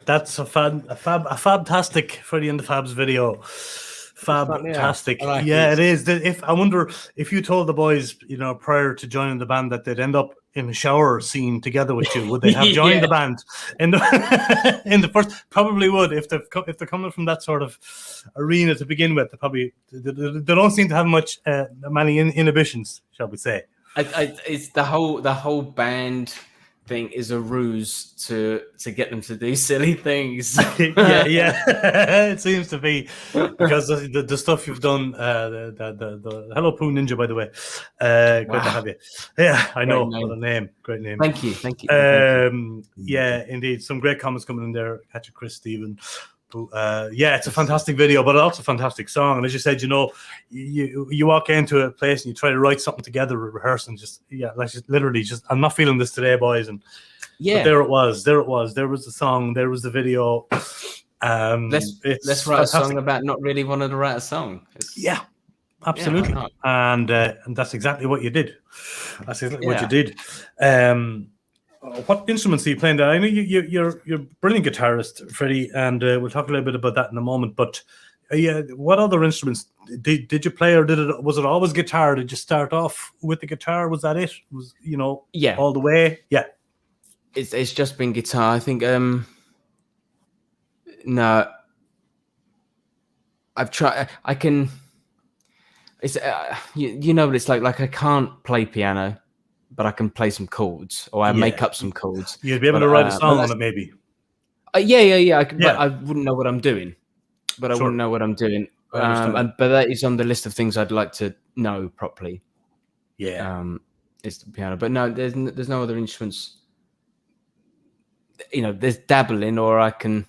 That's a fantastic Freddie and the Fabs video. Fantastic. Yeah, it is. I wonder if you told the boys, prior to joining the band, that they'd end up in a shower scene together with you, would they have joined the band in the in the first? Probably would. If they're coming from that sort of arena to begin with, they don't seem to have many inhibitions, shall we say? It's the whole band thing is a ruse to get them to do silly things. It seems to be, because the stuff you've done, the Hello Poo Ninja, by the way, great to have you. Yeah, I know. What a name. Great name. Thank you. Yeah, indeed, some great comments coming in there. Catch Chris Stephen, Yeah, it's a fantastic video, but also a fantastic song. And as you said, you walk into a place and you try to write something together, rehearse, and literally I'm not feeling this today, boys. And but there it was. There was the song. There was the video. Let's write a song about not really wanting to write a song. Yeah, absolutely. Yeah, and that's exactly what you did. That's exactly what you did. What instruments are you playing there? I know you're a brilliant guitarist, Freddie, and we'll talk a little bit about that in a moment. But what other instruments did you play, or was it always guitar? Did you start off with the guitar? Was that it? Was all the way? Yeah. It's just been guitar. I think no. I've tried. I can. It's you know what it's like. Like I can't play piano, but I can play some chords, or I make up some chords. You'd be able to write a song on it, maybe. Yeah. I could, but I wouldn't know what I'm doing. But I wouldn't know what I'm doing. But that is on the list of things I'd like to know properly. Yeah. It's the piano, but no, there's no other instruments. There's dabbling, or I can.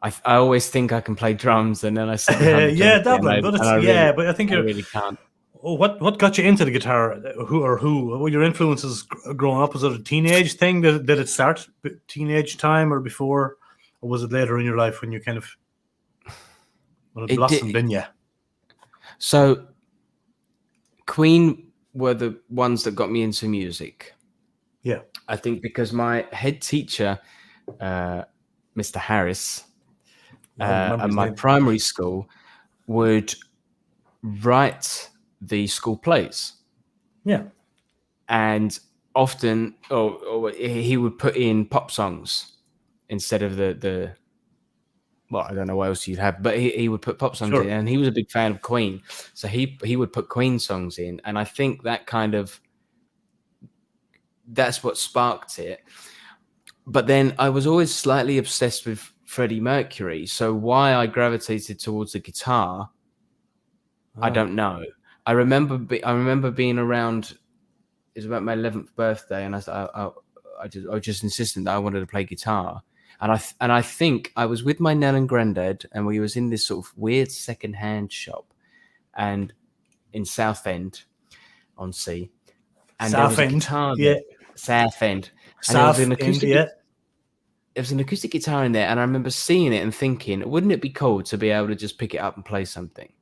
I always think I can play drums, and then I say, dabbling, but but I think I really can't. Oh, what got you into the guitar? Who were your influences growing up? Was it a teenage thing? Did it start teenage time, or before, or was it later in your life when you kind of blossomed in you? So, Queen were the ones that got me into music. Yeah, I think because my head teacher, Mr. Harris, at my primary school, would write the school plays. Yeah. And often he would put in pop songs instead of the well, I don't know what else you'd have, but he would put pop songs in, and he was a big fan of Queen. So he would put Queen songs in, and I think that's what sparked it. But then I was always slightly obsessed with Freddie Mercury. So why I gravitated towards the guitar, I don't know. I remember being around. It was about my 11th birthday, and I was just insistent that I wanted to play guitar. And I think I was with my nan and granddad, and we was in this sort of weird second-hand shop, and in Southend on Sea. And Southend, Southend. And there was an acoustic. There was an acoustic guitar in there, and I remember seeing it and thinking, wouldn't it be cool to be able to just pick it up and play something?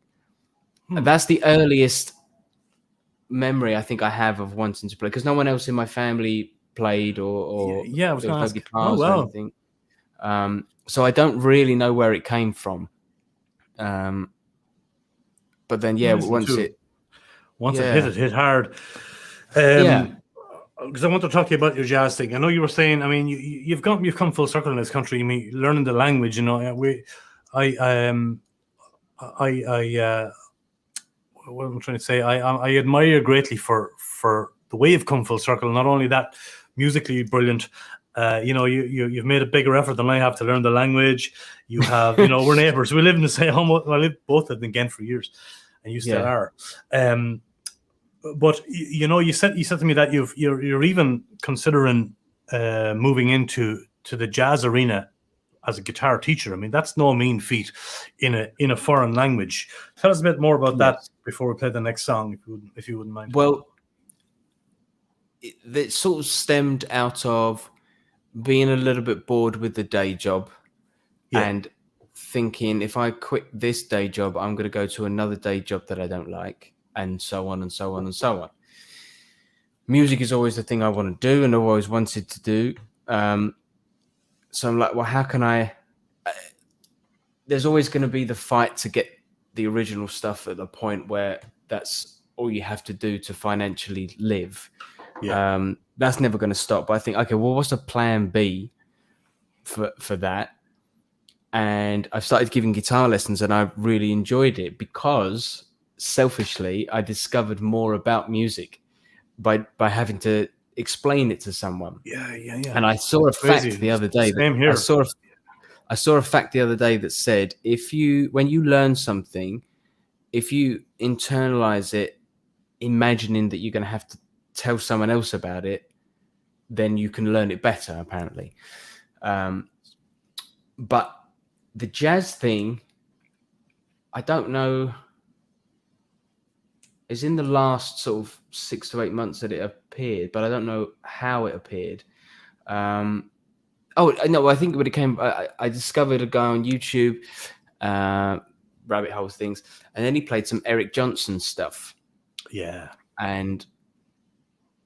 And that's the earliest memory I think I have of wanting to play, because no one else in my family played or I was going to ask guitars or anything. So I don't really know where it came from. But then once it hit hard. Because I want to talk to you about your jazz thing. I know you were saying, I mean, you've come full circle in this country. I mean, learning the language, what I'm trying to say, I admire you greatly for the way you've come full circle. Not only that, musically brilliant. You've made a bigger effort than I have to learn the language. You have, we're neighbours. We live in the same home. I lived both in Ghent for years, and you still are. But you said to me that you're even considering moving into the jazz arena as a guitar teacher. I mean, that's no mean feat in a foreign language. Tell us a bit more about that before we play the next song, if you wouldn't mind. Well, it sort of stemmed out of being a little bit bored with the day job and thinking, if I quit this day job, I'm going to go to another day job that I don't like, and so on and so on and so on. Music is always the thing I want to do and I've always wanted to do. So I'm like, well, how can I? There's always going to be the fight to get the original stuff at the point where that's all you have to do to financially live. That's never going to stop. But I think, okay, well, what's a plan B for that? And I've started giving guitar lessons, and I really enjoyed it because selfishly, I discovered more about music by having to explain it to someone. Yeah. And I saw a fact the other day. Same here. I saw a fact the other day that said, when you learn something, if you internalize it, imagining that you're going to have to tell someone else about it, then you can learn it better, apparently. But the jazz thing, I don't know. It's in the last sort of 6 to 8 months that it appeared, but I don't know how it appeared. Oh no, I think when it came, I discovered a guy on YouTube, rabbit hole things, and then he played some Eric Johnson stuff. Yeah. And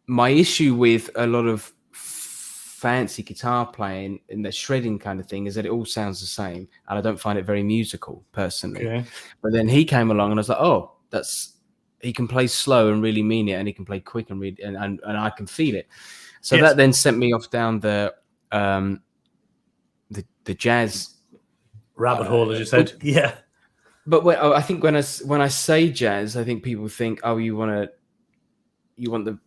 my issue with a lot of fancy guitar playing and the shredding kind of thing is that it all sounds the same, and I don't find it very musical personally. Okay. But then he came along, and I was like, oh, he can play slow and really mean it, and he can play quick and and I can feel it. So Yes. that then sent me off down the jazz Rabbit hole, as you said. Yeah. But I think when I say jazz, I think people think, oh, you want the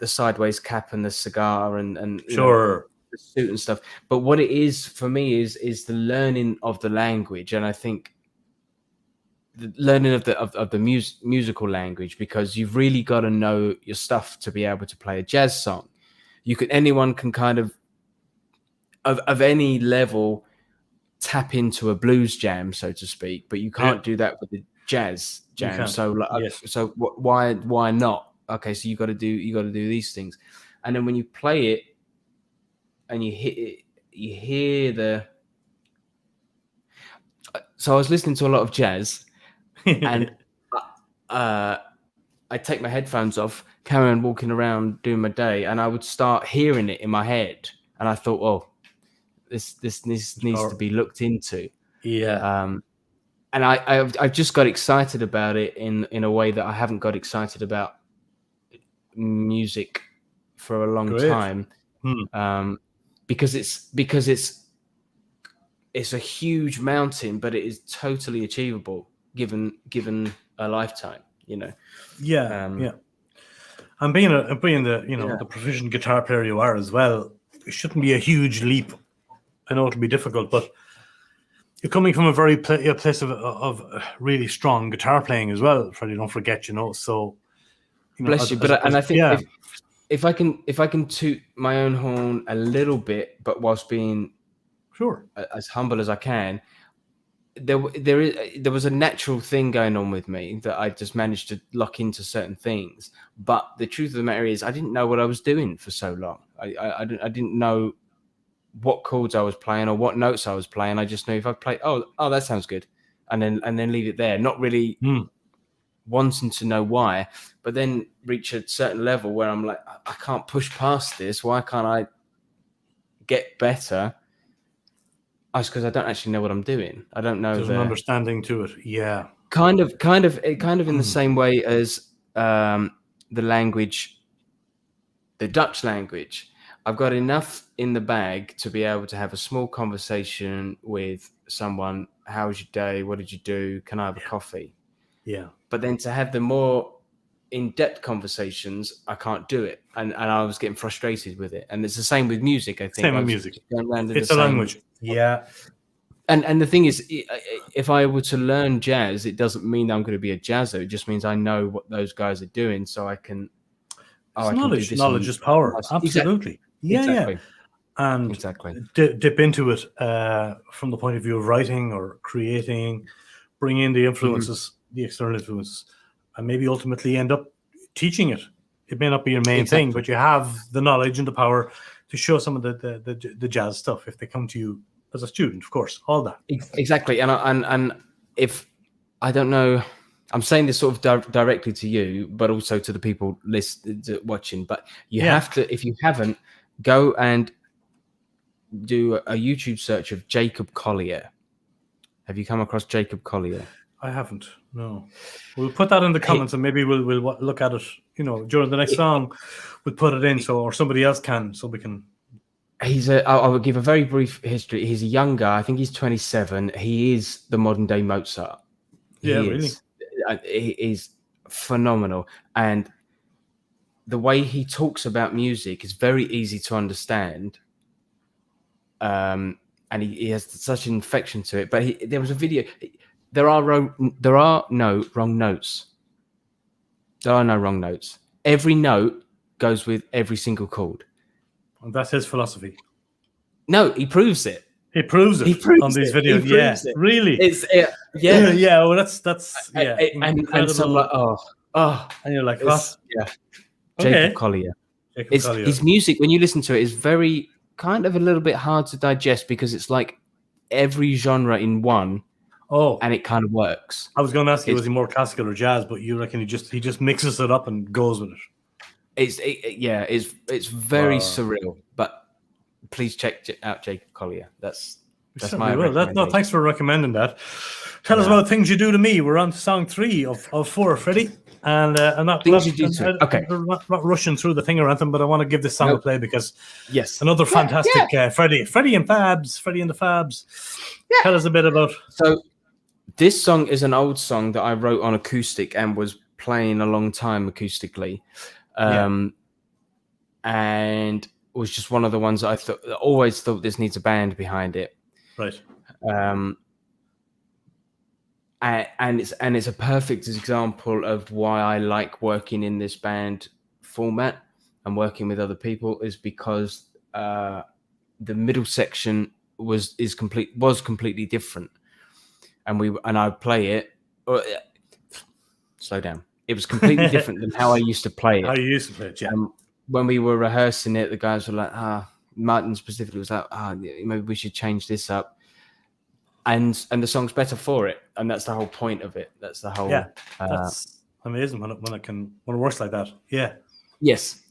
sideways cap and the cigar and Sure. the suit and stuff. But what it is for me is the learning of the language, and I think the learning of the musical language, because you've really got to know your stuff to be able to play a jazz song. Anyone can kind of any level tap into a blues jam, so to speak, but you can't do that with the jazz jam. So yes. So why not? Okay, so you got to do these things, and then when you play it and you hear the. So I was listening to a lot of jazz, and I take my headphones off, carry on walking around doing my day, and I would start hearing it in my head, and I thought, oh, this needs to be looked into. Yeah. And I've just got excited about it in a way that I haven't got excited about music for a long time. Because it's a huge mountain, but it is totally achievable given a lifetime, Yeah. And being the the proficient guitar player you are as well, it shouldn't be a huge leap. I know it'll be difficult, but you're coming from a place of really strong guitar playing as well, Freddie. Don't forget, So, bless you. But I think if I can toot my own horn a little bit, but whilst being as humble as I can, there was a natural thing going on with me that I just managed to lock into certain things. But the truth of the matter is, I didn't know what I was doing for so long. I didn't know what chords I was playing or what notes I was playing. I just knew if I played, oh, that sounds good, and then leave it there, not really wanting to know why. But then reach a certain level where I'm like, I can't push past this. Why can't I get better? It's because I don't actually know what I'm doing. I don't know. There's an understanding to it. Yeah. Kind of in the same way as the language, the Dutch language. I've got enough in the bag to be able to have a small conversation with someone. How was your day? What did you do? Can I have a coffee? Yeah. But then to have the more in-depth conversations, I can't do it. And I was getting frustrated with it. And it's the same with music, I think. Same with music. It's a language. Yeah. And the thing is, if I were to learn jazz, it doesn't mean I'm going to be a jazzer. It just means I know what those guys are doing, so I can. Knowledge is power. Absolutely. Exactly. And dip into it from the point of view of writing or creating, bring in the influences, the external influences, and maybe ultimately end up teaching it. It may not be your main thing, but you have the knowledge and the power to show some of the jazz stuff if they come to you as a student, of course, all that. Exactly. And if I don't know, I'm saying this sort of directly to you, but also to the people watching, but you have to, if you haven't, go and do a YouTube search of Jacob Collier. Have you come across Jacob Collier? I haven't. No. We'll put that in the comments, and maybe we'll look at it. During the next song, we'll put it in or somebody else can, so we can. I will give a very brief history. He's a young guy. I think he's 27. He is the modern day Mozart. Really. He is phenomenal, and the way he talks about music is very easy to understand. And he has such an infection to it. But there was a video. There are no wrong notes. There are no wrong notes. Every note goes with every single chord. And that's his philosophy. No, he proves it. He proves it He proves on these it. videos. He Yeah, proves it. really. It's yeah, Yeah. Well, that's yeah, and so I'm like, incredible. And you're like, what? it's yeah. Okay. Jacob Collier. Jacob Collier. His music, when you listen to it, is very kind of a little bit hard to digest because it's like every genre in one, Oh, and it kind of works. I was going to ask you, was he more classical or jazz? But you reckon he just mixes it up and goes with it. It's very surreal. But please check out Jacob Collier. That's my will. recommendation. Thanks for recommending that. Tell us about things you do to me. We're on to song 3 of 4, Freddie. And I'm not rushing through the Thinger Anthem, but I want to give this song a play because another fantastic Freddie and Fabs, Freddie and the Fabs. Yeah. Tell us a bit about. So this song is an old song that I wrote on acoustic and was playing a long time acoustically, and was just one of the ones that always thought this needs a band behind it. Right. And it's a perfect example of why I like working in this band format and working with other people is because the middle section was completely different, and I play it. Slow down. It was completely different than how I used to play it. How you used to play it, yeah. When we were rehearsing it, the guys were like, Martin specifically was like, maybe we should change this up. And the song's better for it, and that's the whole point of it. That's the whole. That's amazing when it works like that. Yeah. Yes.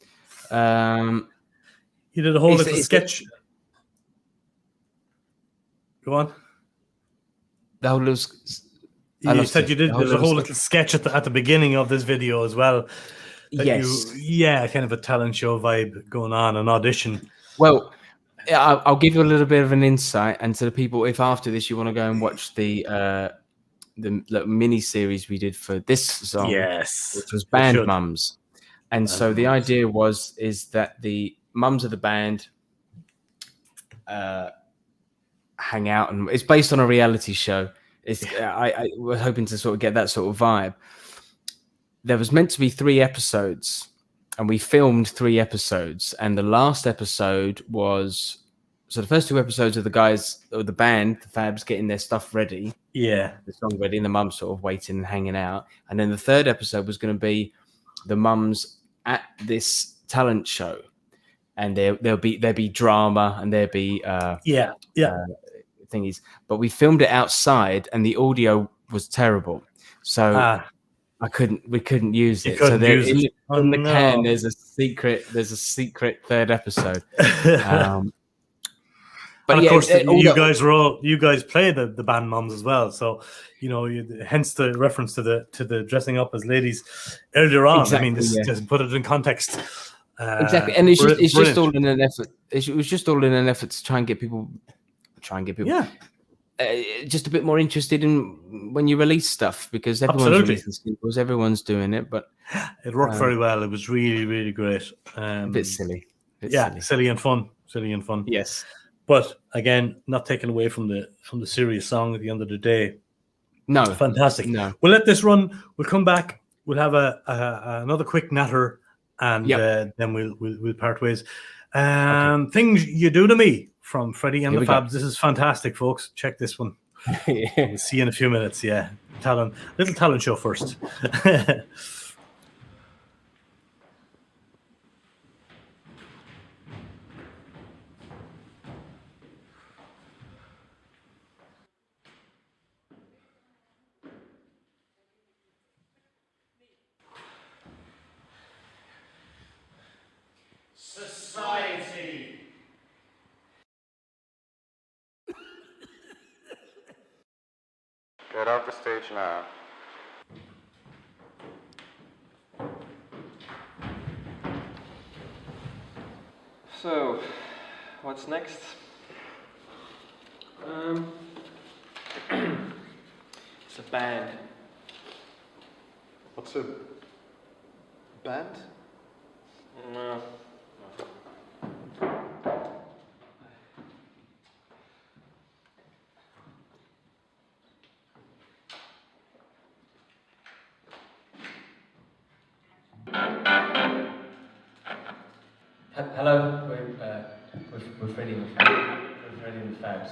You did a whole little sketch. Go on. The whole little. You said you did. There's a whole little sketch at the beginning of this video as well. Yes. Kind of a talent show vibe going on, an audition. Well. I'll give you a little bit of an insight, and to the people, if after this you want to go and watch the mini series we did for this song, which was Band Mums, and so the idea is that the mums of the band hang out, and it's based on a reality show. I was hoping to sort of get that sort of vibe. There was meant to be 3 episodes. And we filmed 3 episodes, and the last episode was the first 2 episodes of the guys or the band, the Fabs, getting their stuff ready, the song ready, and the mums sort of waiting and hanging out. And then the 3rd episode was going to be the mums at this talent show, and there'll be drama and there'll be thingies. But we filmed it outside, and the audio was terrible, so. We couldn't use it. So there in the can, there's a secret 3rd episode. But of course, you guys play the band mums as well. So hence the reference to the dressing up as ladies earlier on. Exactly, I mean, this just put it in context. Exactly, and it's just all in an effort. It was just all in an effort to try and get people. Yeah. Just a bit more interested in when you release stuff, because everyone's releasing singles, everyone's doing it, but it worked very well. It was really, really great. A bit silly. Silly and fun. Yes, but again, not taken away from the serious song at the end of the day. No, fantastic. No, we'll let this run. We'll come back. We'll have another quick natter, and then we'll part ways. Things you do to me. From Freddie and the Fabs. This is fantastic, folks. Check this one. We'll see you in a few minutes. Yeah. Little talent show first. Society. Get off the stage now. So, what's next? It's a band. What's a band? No. Hello, we're Freddie and the Fabs.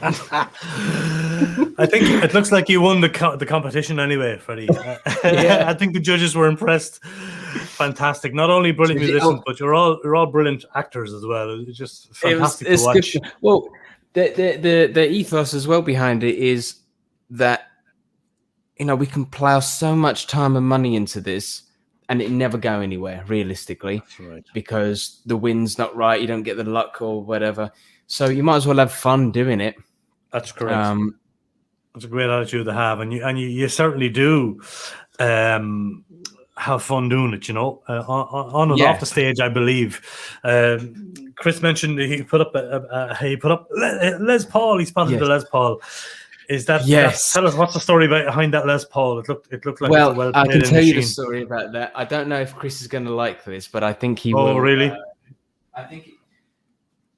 I think it looks like you won the competition anyway, Freddie. Yeah. I think the judges were impressed. Fantastic. Not only brilliant musicians, but you're all brilliant actors as well. It's just fantastic to watch. Good. Well, the ethos as well behind it is that, you know, we can plow so much time and money into this and it never go anywhere realistically. That's right. Because the wind's not right, you don't get the luck or whatever. So you might as well have fun doing it. That's correct. That's a great attitude to have, and you certainly do have fun doing it. You know, on and off the stage, I believe. Chris mentioned he put up Les Paul. He spotted the Les Paul. Is that yes? Tell us what's the story behind that Les Paul. It looked like well I can tell you the story about that. I don't know if Chris is going to like this, but I think he will. Oh, really? I think.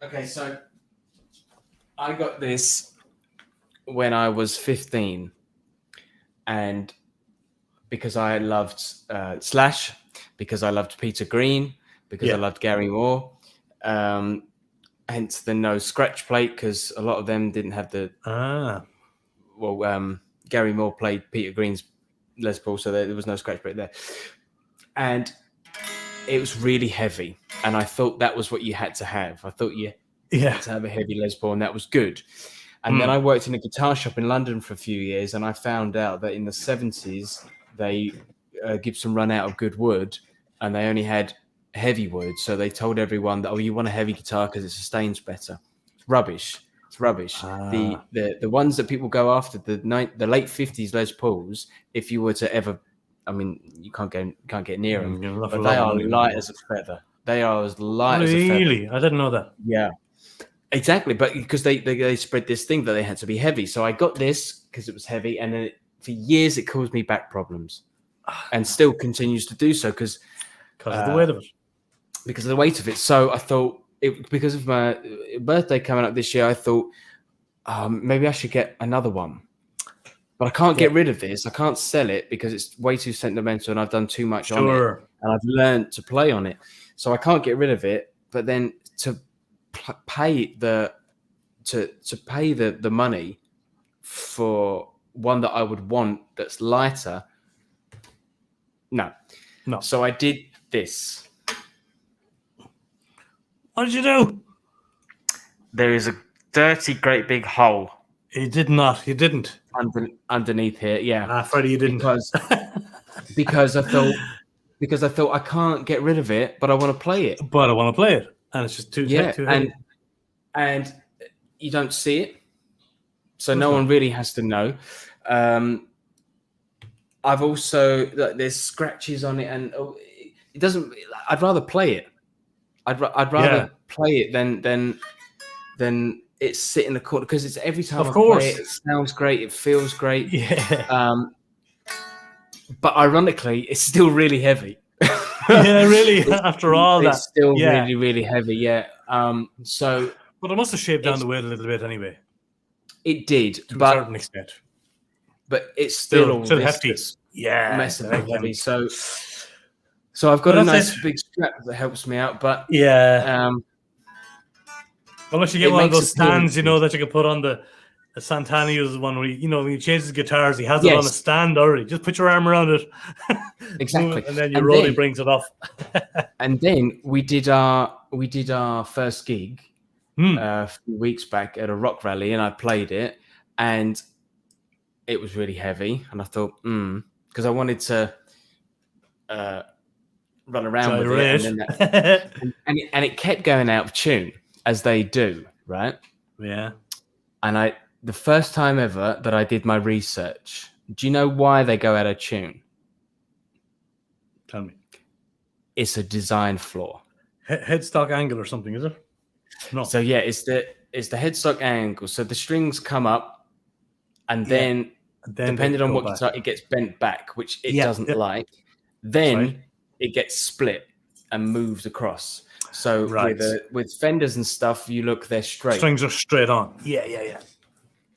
Okay, so I got this when I was 15, and because I loved Slash, because I loved Peter Green, because I loved Gary Moore, hence the no scratch plate, because a lot of them didn't have the. Gary Moore played Peter Green's Les Paul, so there was no scratch plate there, and it was really heavy, and I thought that was what you had to have. I thought you had to have a heavy Les Paul, and that was good. And then I worked in a guitar shop in London for a few years, and I found out that in the 70s, Gibson run out of good wood, and they only had heavy wood. So they told everyone that, you want a heavy guitar because it sustains better. It's rubbish. It's rubbish. The ones that people go after, the late 50s Les Pauls, if you were to ever, I mean, you can't get near them, but they are light as a feather. They are as light as a feather. Really? I didn't know that. Yeah. Exactly, but because they spread this thing that they had to be heavy. So I got this because it was heavy, and then for years it caused me back problems, and still continues to do so because of the weight of it. Because of the weight of it. So I thought, because of my birthday coming up this year, I thought maybe I should get another one. But I can't get rid of this. I can't sell it because it's way too sentimental, and I've done too much on it, and I've learned to play on it. So I can't get rid of it. But then to pay the money for one that I would want that's lighter. No. So I did this. What did you do? There is a dirty, great big hole. You did not. You didn't. Underneath here, yeah. Freddie, you didn't. Because I thought I can't get rid of it, but I want to play it. And it's just too heavy. And you don't see it, so no one really has to know. I've also there's scratches on it, and it doesn't. I'd rather play it. I'd rather play it than it sit in the corner, because it's every time I play it, it sounds great, it feels great. Yeah. But ironically, it's still really heavy. Yeah, really. After all that, it's still really, really heavy. Yeah. So. But it must have shaved down the weight a little bit anyway. It did, to a certain extent. But it's still hefty. Yeah, massively heavy. So I've got a nice big strap that helps me out. But unless you get one of those stands, that you can put on the Santana uses one where when he changes guitars, he has it on a stand already. Just put your arm around it. Exactly. And then your roadie brings it off. And then we did our first gig a few weeks back at a rock rally, and I played it, and it was really heavy, and I thought, because I wanted to run around with it, and it kept going out of tune, as they do, right? Yeah. And the first time ever that I did my research, do you know why they go out of tune? Tell me. It's a design flaw. Headstock angle or something, is it? No. So yeah, it's the headstock angle. So the strings come up, and then depending on what guitar, it gets bent back, which it doesn't like. Then it gets split and moved across. So with Fenders and stuff, they're straight. Strings are straight on. Yeah.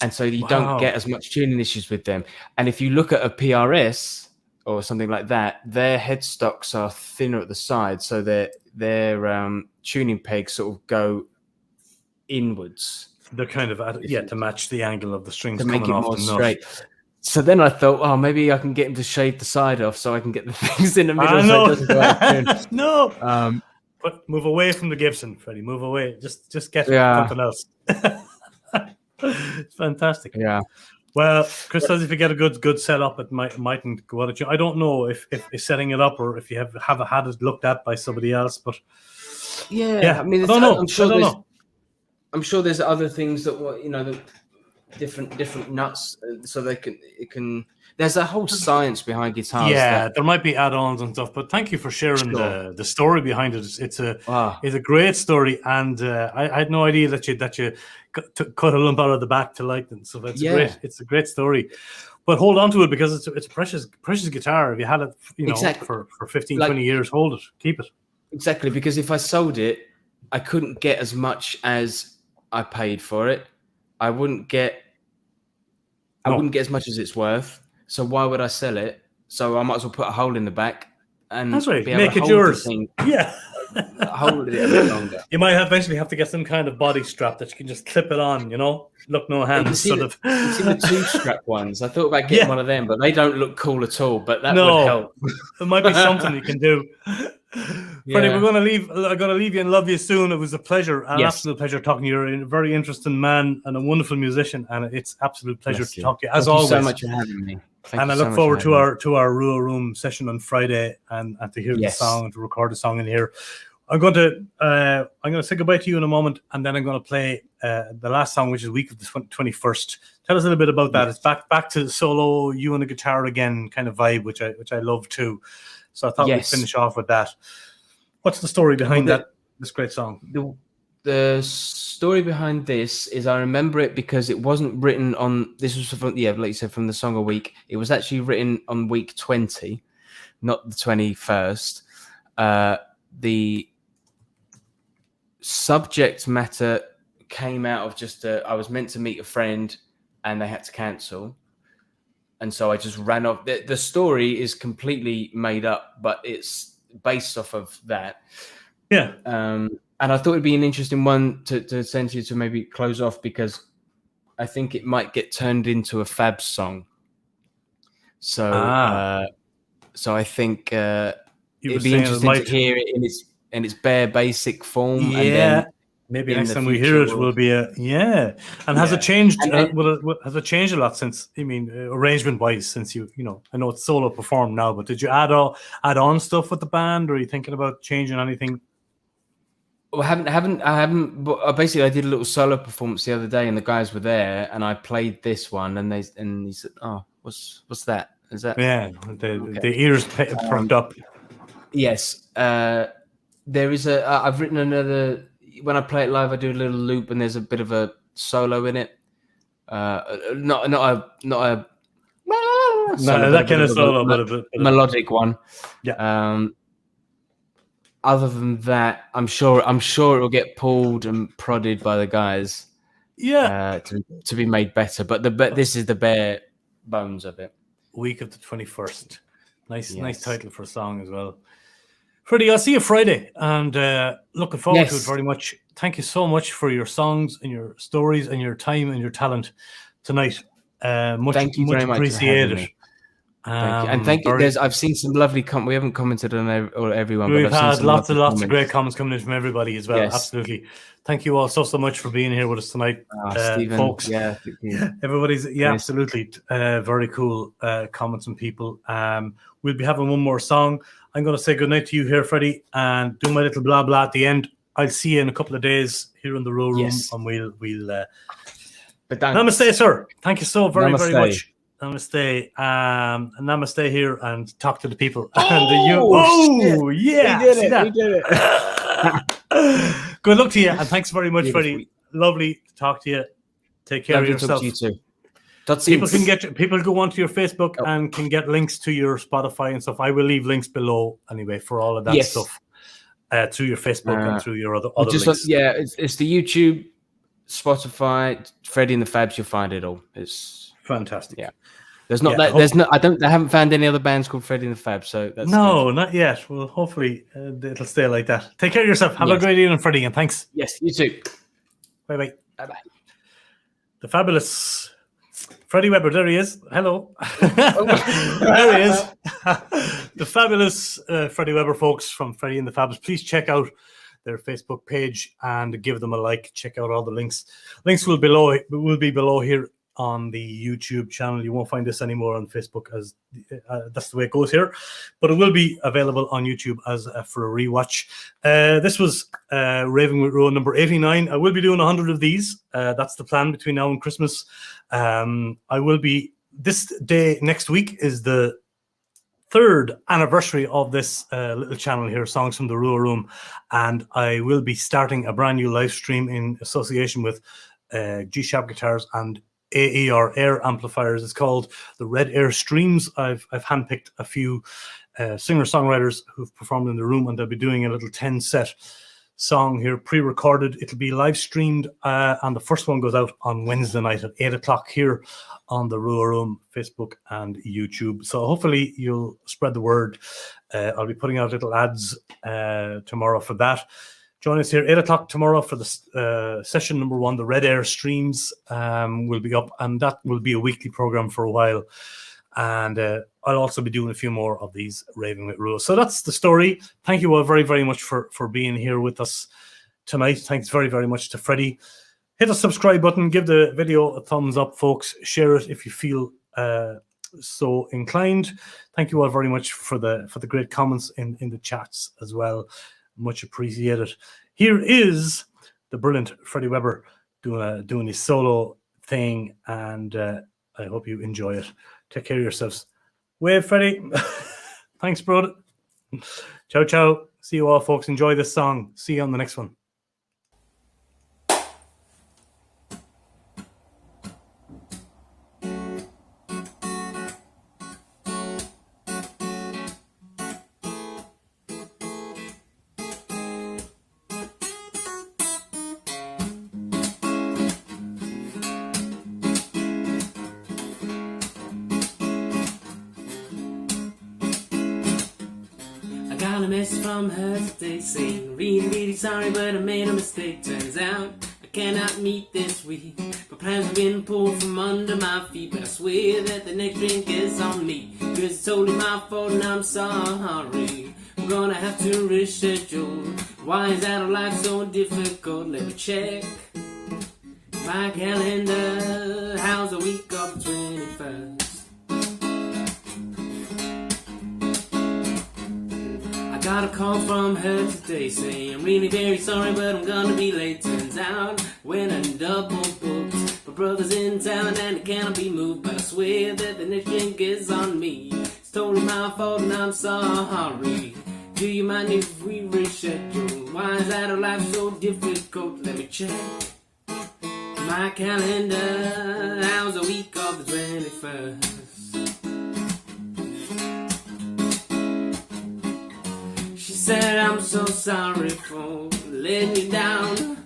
And so you don't get as much tuning issues with them. And if you look at a PRS or something like that, their headstocks are thinner at the side, so their tuning pegs sort of go inwards. They're kind of to match the angle of the strings to make coming it off more the nut. straight. So then I thought, oh, maybe I can get him to shave the side off so I can get the things in the middle. I So know. it doesn't go out of tune. No. But move away from the Gibson, Freddie. Move away. Just get something else. It's fantastic. Yeah. Well, Chris says if you get a good setup, it mightn't go out of tune. I don't know if setting it up or if you have had it looked at by somebody else, but yeah. I mean, I don't know. I'm sure there's other things that the different nuts, so it can. There's a whole science behind guitars. Yeah, there might be add-ons and stuff, but thank you for sharing the story behind it. It's a great story, and I had no idea that you cut a lump out of the back to like them. So it's a great story. But hold on to it because it's a precious guitar. If you had it, for 15, 20 years, hold it, keep it. Exactly, because if I sold it, I couldn't get as much as I paid for it. I wouldn't get as much as it's worth. So why would I sell it? So I might as well put a hole in the back and that's right. Be able Make to it hold yours. The thing, yeah. Hold it a bit longer. You might eventually have to get some kind of body strap that you can just clip it on. Look no hands. You see the two-strap ones. I thought about getting one of them, but they don't look cool at all. But that would help. It might be something you can do. Freddie, I'm gonna leave you and love you soon. It was a pleasure, an absolute pleasure talking to you. You're a very interesting man and a wonderful musician, and it's absolute pleasure to talk to you as always. Thank you so much for having me. And I look forward to our RWR Room session on Friday and to hear the song and to record the song in here. I'm going to say goodbye to you in a moment, and then I'm going to play the last song, which is Week of the 21st. Tell us a little bit about that. It's back to solo, you and the guitar again kind of vibe, which I love too. So I thought we'd finish off with that. What's the story behind this great song? The story behind this is I remember it because it wasn't written on. This was from like you said, from the Song a Week. It was actually written on week 20, not the 21st. The subject matter came out of just I was meant to meet a friend and they had to cancel. And so I just ran off. The story is completely made up, but it's based off of that. Yeah. And I thought it'd be an interesting one to send you to maybe close off because I think it might get turned into a Fabs song. So, so I think it'd be interesting to hear it in its bare basic form. Yeah. And then maybe next time we hear it will be And has it changed? Has it changed a lot since? I mean, arrangement wise, since I know it's solo performed now, but did you add on stuff with the band, or are you thinking about changing anything? Well, I haven't. But basically, I did a little solo performance the other day, and the guys were there, and I played this one, and he said, "Oh, what's that? Is that?" Yeah, the ears perked up. Yes, there is I've written another. When I play it live, I do a little loop, and there's a bit of a solo in it. Not a that kind of solo, but a melodic one. Yeah. Other than that, I'm sure it will get pulled and prodded by the guys. Yeah. To be made better, but this is the bare bones of it. Week of the 21st. Nice title for a song as well. Freddie, I'll see you Friday, and looking forward to it very much. Thank you so much for your songs and your stories and your time and your talent tonight. Thank you very much. Appreciated. Thank you. I've seen some lovely we haven't commented on everyone. We've but I've had lots of great comments coming in from everybody as well. Yes. Absolutely. Thank you all so much for being here with us tonight, Stephen, folks. Yeah, everybody's absolutely very cool comments and people. We'll be having one more song. I'm going to say goodnight to you here, Freddie, and do my little blah blah at the end. I'll see you in a couple of days here in the RWR Room, and we'll. Namaste, sir. Thank you so very much. Namaste. Namaste here, and talk to the people. Yeah, we did it. Good luck to you, and thanks very much, Freddie. Lovely to talk to you. Take care of yourself. You too. People go onto your Facebook and can get links to your Spotify and stuff. I will leave links below anyway for all of that stuff through your Facebook and through your other links. It's the YouTube, Spotify, Freddie and the Fabs. You'll find it all. It's fantastic. Yeah. I haven't found any other bands called Freddie and the Fabs, so that's good. Not yet. Well, hopefully it'll stay like that. Take care of yourself. Have a great evening, Freddie, and thanks. Yes, you too. Bye-bye. Bye-bye. the fabulous Freddie Webber. There he is. Hello. There he is. The fabulous Freddie Webber folks from Freddie and the Fabs. Please check out their Facebook page and give them a like. Check out all the links. Links will be below here on the YouTube channel. You won't find this anymore on Facebook, as that's the way it goes here, but it will be available on YouTube as for a rewatch. This was Raving with Rowan number 89. I will be doing 100 of these. That's the plan between now and Christmas. I will be, this day next week is the 3rd anniversary of this little channel here, Songs from the RWR Room, and I will be starting a brand new live stream in association with G-Sharp guitars and AER air amplifiers. It's called the Red Air Streams. I've handpicked a few singer-songwriters who've performed in the room, and they'll be doing a little 10-set song here, pre-recorded. It'll be live streamed, and the first one goes out on Wednesday night at 8 o'clock here on the RWR Room Facebook and YouTube. So hopefully you'll spread the word. I'll be putting out little ads tomorrow for that. Join us here 8 o'clock tomorrow for the session number 1. The Red Air Streams will be up, and that will be a weekly program for a while. And I'll also be doing a few more of these Raving with Rules. So that's the story. Thank you all very, very much for being here with us tonight. Thanks very, very much to Freddie. Hit the subscribe button. Give the video a thumbs up, folks. Share it if you feel so inclined. Thank you all very much for the great comments in the chats as well. Much appreciated. Here is the brilliant Freddie Webber doing his solo thing, and I hope you enjoy it. Take care of yourselves. Wave, Freddie. Thanks, bro. Ciao, ciao. See you all, folks. Enjoy this song. See you on the next one. Got a message from her today saying, really, really sorry, but I made a mistake. Turns out I cannot meet this week. My plans have been pulled from under my feet, but I swear that the next drink is on me. Cause it's totally my fault and I'm sorry. We're gonna have to reschedule. Why is our life so difficult? Let me check my calendar. How's the week of the 21st? Got a call from her today saying, I'm really very sorry, but I'm gonna be late. Turns out when I'm double booked, my brother's in town and it cannot be moved. But I swear that the next drink is on me. It's totally my fault and I'm sorry. Do you mind if we reschedule? Why is our life so difficult? Let me check my calendar. How's the week of the 21st? Said I'm so sorry for letting you down.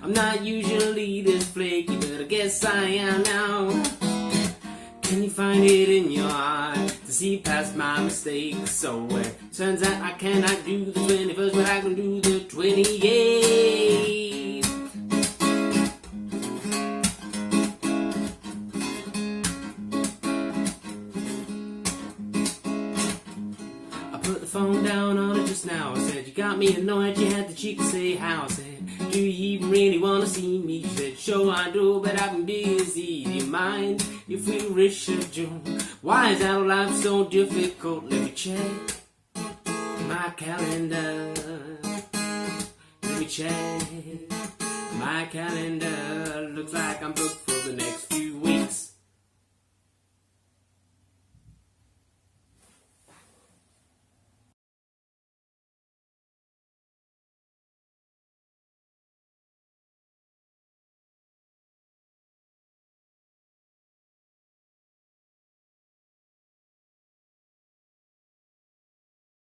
I'm not usually this flaky, but I guess I am now. Can you find it in your heart to see past my mistakes? So turns out I cannot do the 21st, but I can do the 28th. Phone down on it just now. I said, you got me annoyed, you had the cheek to say how. I said, do you even really want to see me? She said, sure I do, but I've been busy. Do you mind if we reschedule? Why is our life so difficult? Let me check my calendar. Let me check my calendar. Looks like I'm booked for the next few weeks.